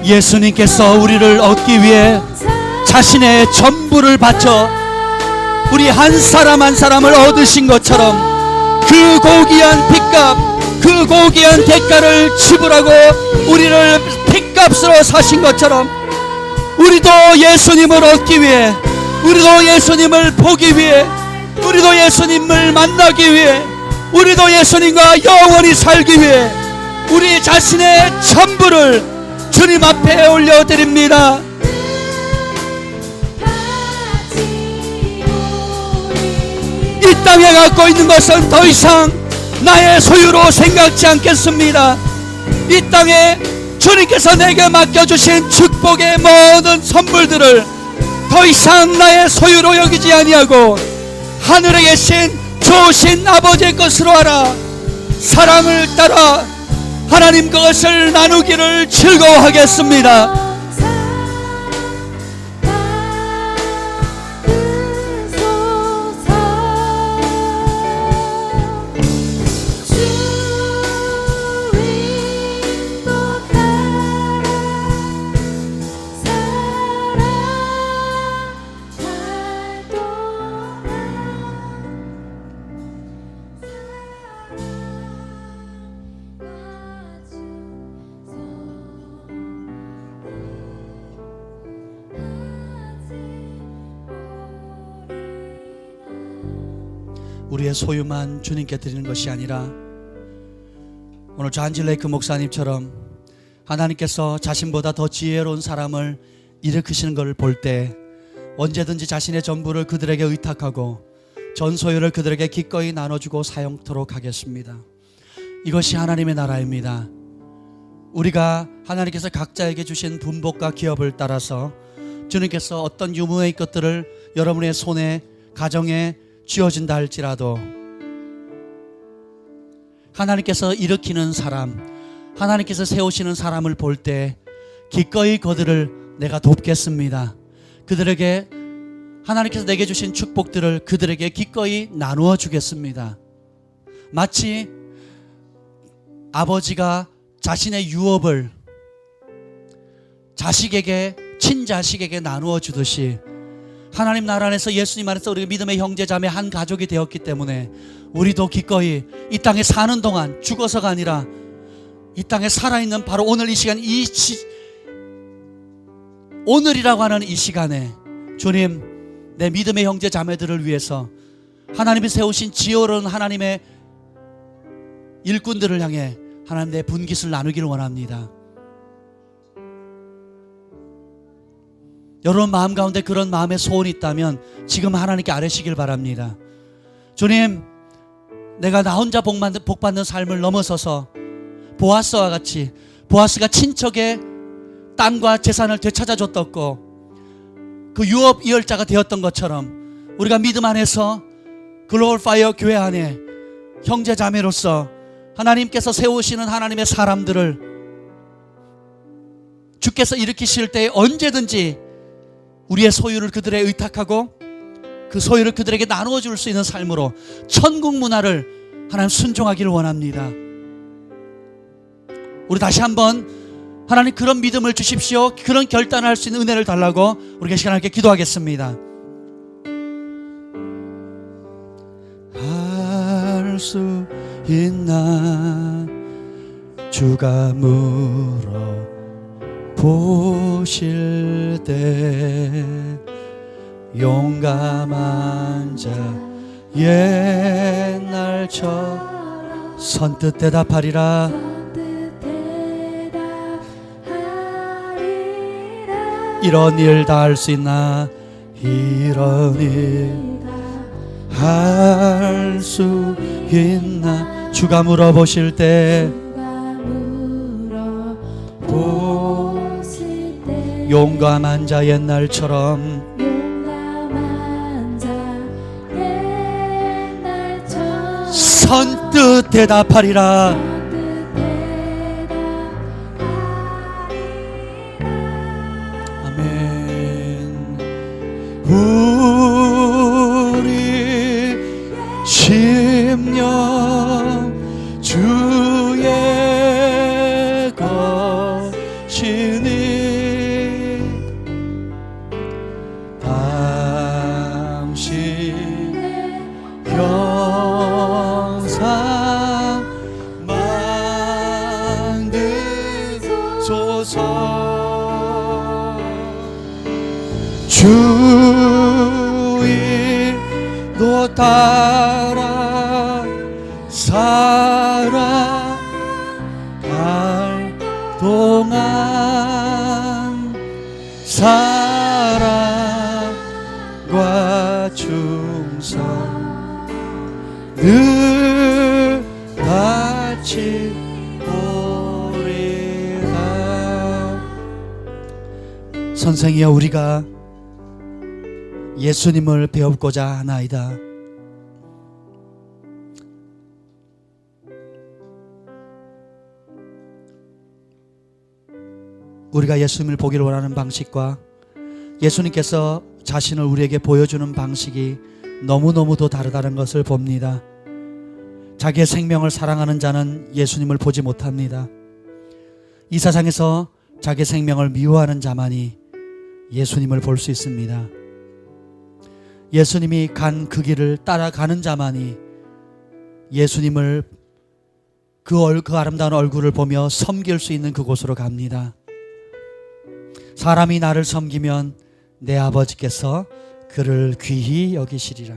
예수님께서 우리를 얻기 위해 자신의 전부를 바쳐 우리 한 사람 한 사람을 얻으신 것처럼 그 고귀한 핏값, 그 고귀한 대가를 지불하고 우리를 핏값으로 사신 것처럼 우리도 예수님을 얻기 위해, 우리도 예수님을 보기 위해, 우리도 예수님을 만나기 위해, 우리도 예수님과 영원히 살기 위해 우리 자신의 전부를 주님 앞에 올려드립니다. 이 땅에 갖고 있는 것은 더 이상 나의 소유로 생각지 않겠습니다. 이 땅에 주님께서 내게 맡겨주신 축복의 모든 선물들을 더 이상 나의 소유로 여기지 아니하고 하늘에 계신 좋으신 아버지의 것으로 알아 사랑을 따라 하나님 그것을 나누기를 즐거워하겠습니다. 우리의 소유만 주님께 드리는 것이 아니라 오늘 존 레이크 목사님처럼 하나님께서 자신보다 더 지혜로운 사람을 일으키시는 것을 볼 때 언제든지 자신의 전부를 그들에게 의탁하고 전 소유를 그들에게 기꺼이 나눠주고 사용토록 하겠습니다. 이것이 하나님의 나라입니다. 우리가 하나님께서 각자에게 주신 분복과 기업을 따라서 주님께서 어떤 유무의 것들을 여러분의 손에 가정에 쥐어진다 할지라도 하나님께서 일으키는 사람, 하나님께서 세우시는 사람을 볼 때 기꺼이 그들을 내가 돕겠습니다. 그들에게 하나님께서 내게 주신 축복들을 그들에게 기꺼이 나누어 주겠습니다. 마치 아버지가 자신의 유업을 자식에게, 친자식에게 나누어 주듯이 하나님 나라 안에서 예수님 안에서 우리가 믿음의 형제자매 한 가족이 되었기 때문에 우리도 기꺼이 이 땅에 사는 동안 죽어서가 아니라 이 땅에 살아있는 바로 오늘 이 시간, 오늘이라고 하는 이 시간에 주님, 내 믿음의 형제자매들을 위해서 하나님이 세우신 지혜로운 하나님의 일꾼들을 향해 하나님 내 분깃을 나누기를 원합니다. 여러분 마음 가운데 그런 마음의 소원이 있다면 지금 하나님께 아뢰시길 바랍니다. 주님, 내가 나 혼자 복받는 삶을 넘어서서 보아스와 같이, 보아스가 친척의 땅과 재산을 되찾아줬었고 그 유업 이열자가 되었던 것처럼 우리가 믿음 안에서 글로벌 파이어 교회 안에 형제자매로서 하나님께서 세우시는 하나님의 사람들을 주께서 일으키실 때 언제든지 우리의 소유를 그들에 의탁하고 그 소유를 그들에게 나누어 줄 수 있는 삶으로 천국 문화를 하나님 순종하기를 원합니다. 우리 다시 한번 하나님 그런 믿음을 주십시오. 그런 결단을 할 수 있는 은혜를 달라고 우리가 시간 함께 기도하겠습니다. 할 수 있나 주가 물어 보실 때 용감한 자 옛날처럼 선뜻 대답하리라. 이런 일 다 할 수 있나 이런 일 할 수 있나 주가 물어보실 때 용감한 자 옛날처럼 선뜻 대답하리라. 아멘. 우리 심령 주의 것이니 따라 살아갈 동안 사랑과 충성 늘 같이 보리라. 선생이여, 우리가 예수님을 배우고자 하나이다. 우리가 예수님을 보기를 원하는 방식과 예수님께서 자신을 우리에게 보여주는 방식이 너무너무도 다르다는 것을 봅니다. 자기의 생명을 사랑하는 자는 예수님을 보지 못합니다. 이 세상에서 자기 생명을 미워하는 자만이 예수님을 볼 수 있습니다. 예수님이 간 그 길을 따라가는 자만이 예수님을 그 아름다운 얼굴을 보며 섬길 수 있는 그곳으로 갑니다. 사람이 나를 섬기면 내 아버지께서 그를 귀히 여기시리라.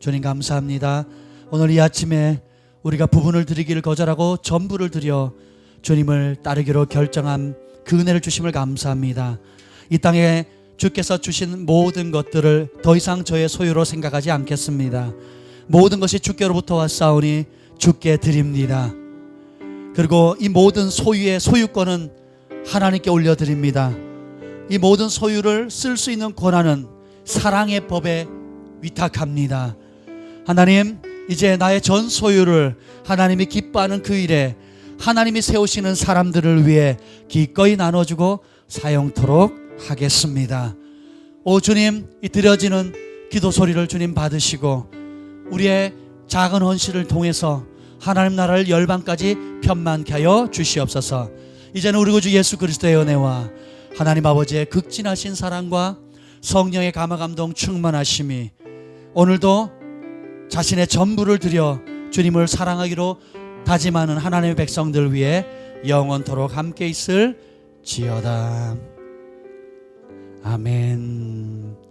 주님 감사합니다. 오늘 이 아침에 우리가 부분을 드리기를 거절하고 전부를 드려 주님을 따르기로 결정한 그 은혜를 주심을 감사합니다. 이 땅에 주께서 주신 모든 것들을 더 이상 저의 소유로 생각하지 않겠습니다. 모든 것이 주께로부터 왔사오니 주께 드립니다. 그리고 이 모든 소유의 소유권은 하나님께 올려드립니다. 이 모든 소유를 쓸 수 있는 권한은 사랑의 법에 위탁합니다. 하나님, 이제 나의 전 소유를 하나님이 기뻐하는 그 일에 하나님이 세우시는 사람들을 위해 기꺼이 나눠주고 사용토록 하겠습니다. 오 주님, 이 드려지는 기도 소리를 주님 받으시고 우리의 작은 헌신을 통해서 하나님 나라를 열방까지 편만케 하여 주시옵소서. 이제는 우리 구주 예수 그리스도의 은혜와 하나님 아버지의 극진하신 사랑과 성령의 감화감동 충만하심이 오늘도 자신의 전부를 드려 주님을 사랑하기로 다짐하는 하나님의 백성들 위해 영원토록 함께 있을 지어다. 아멘.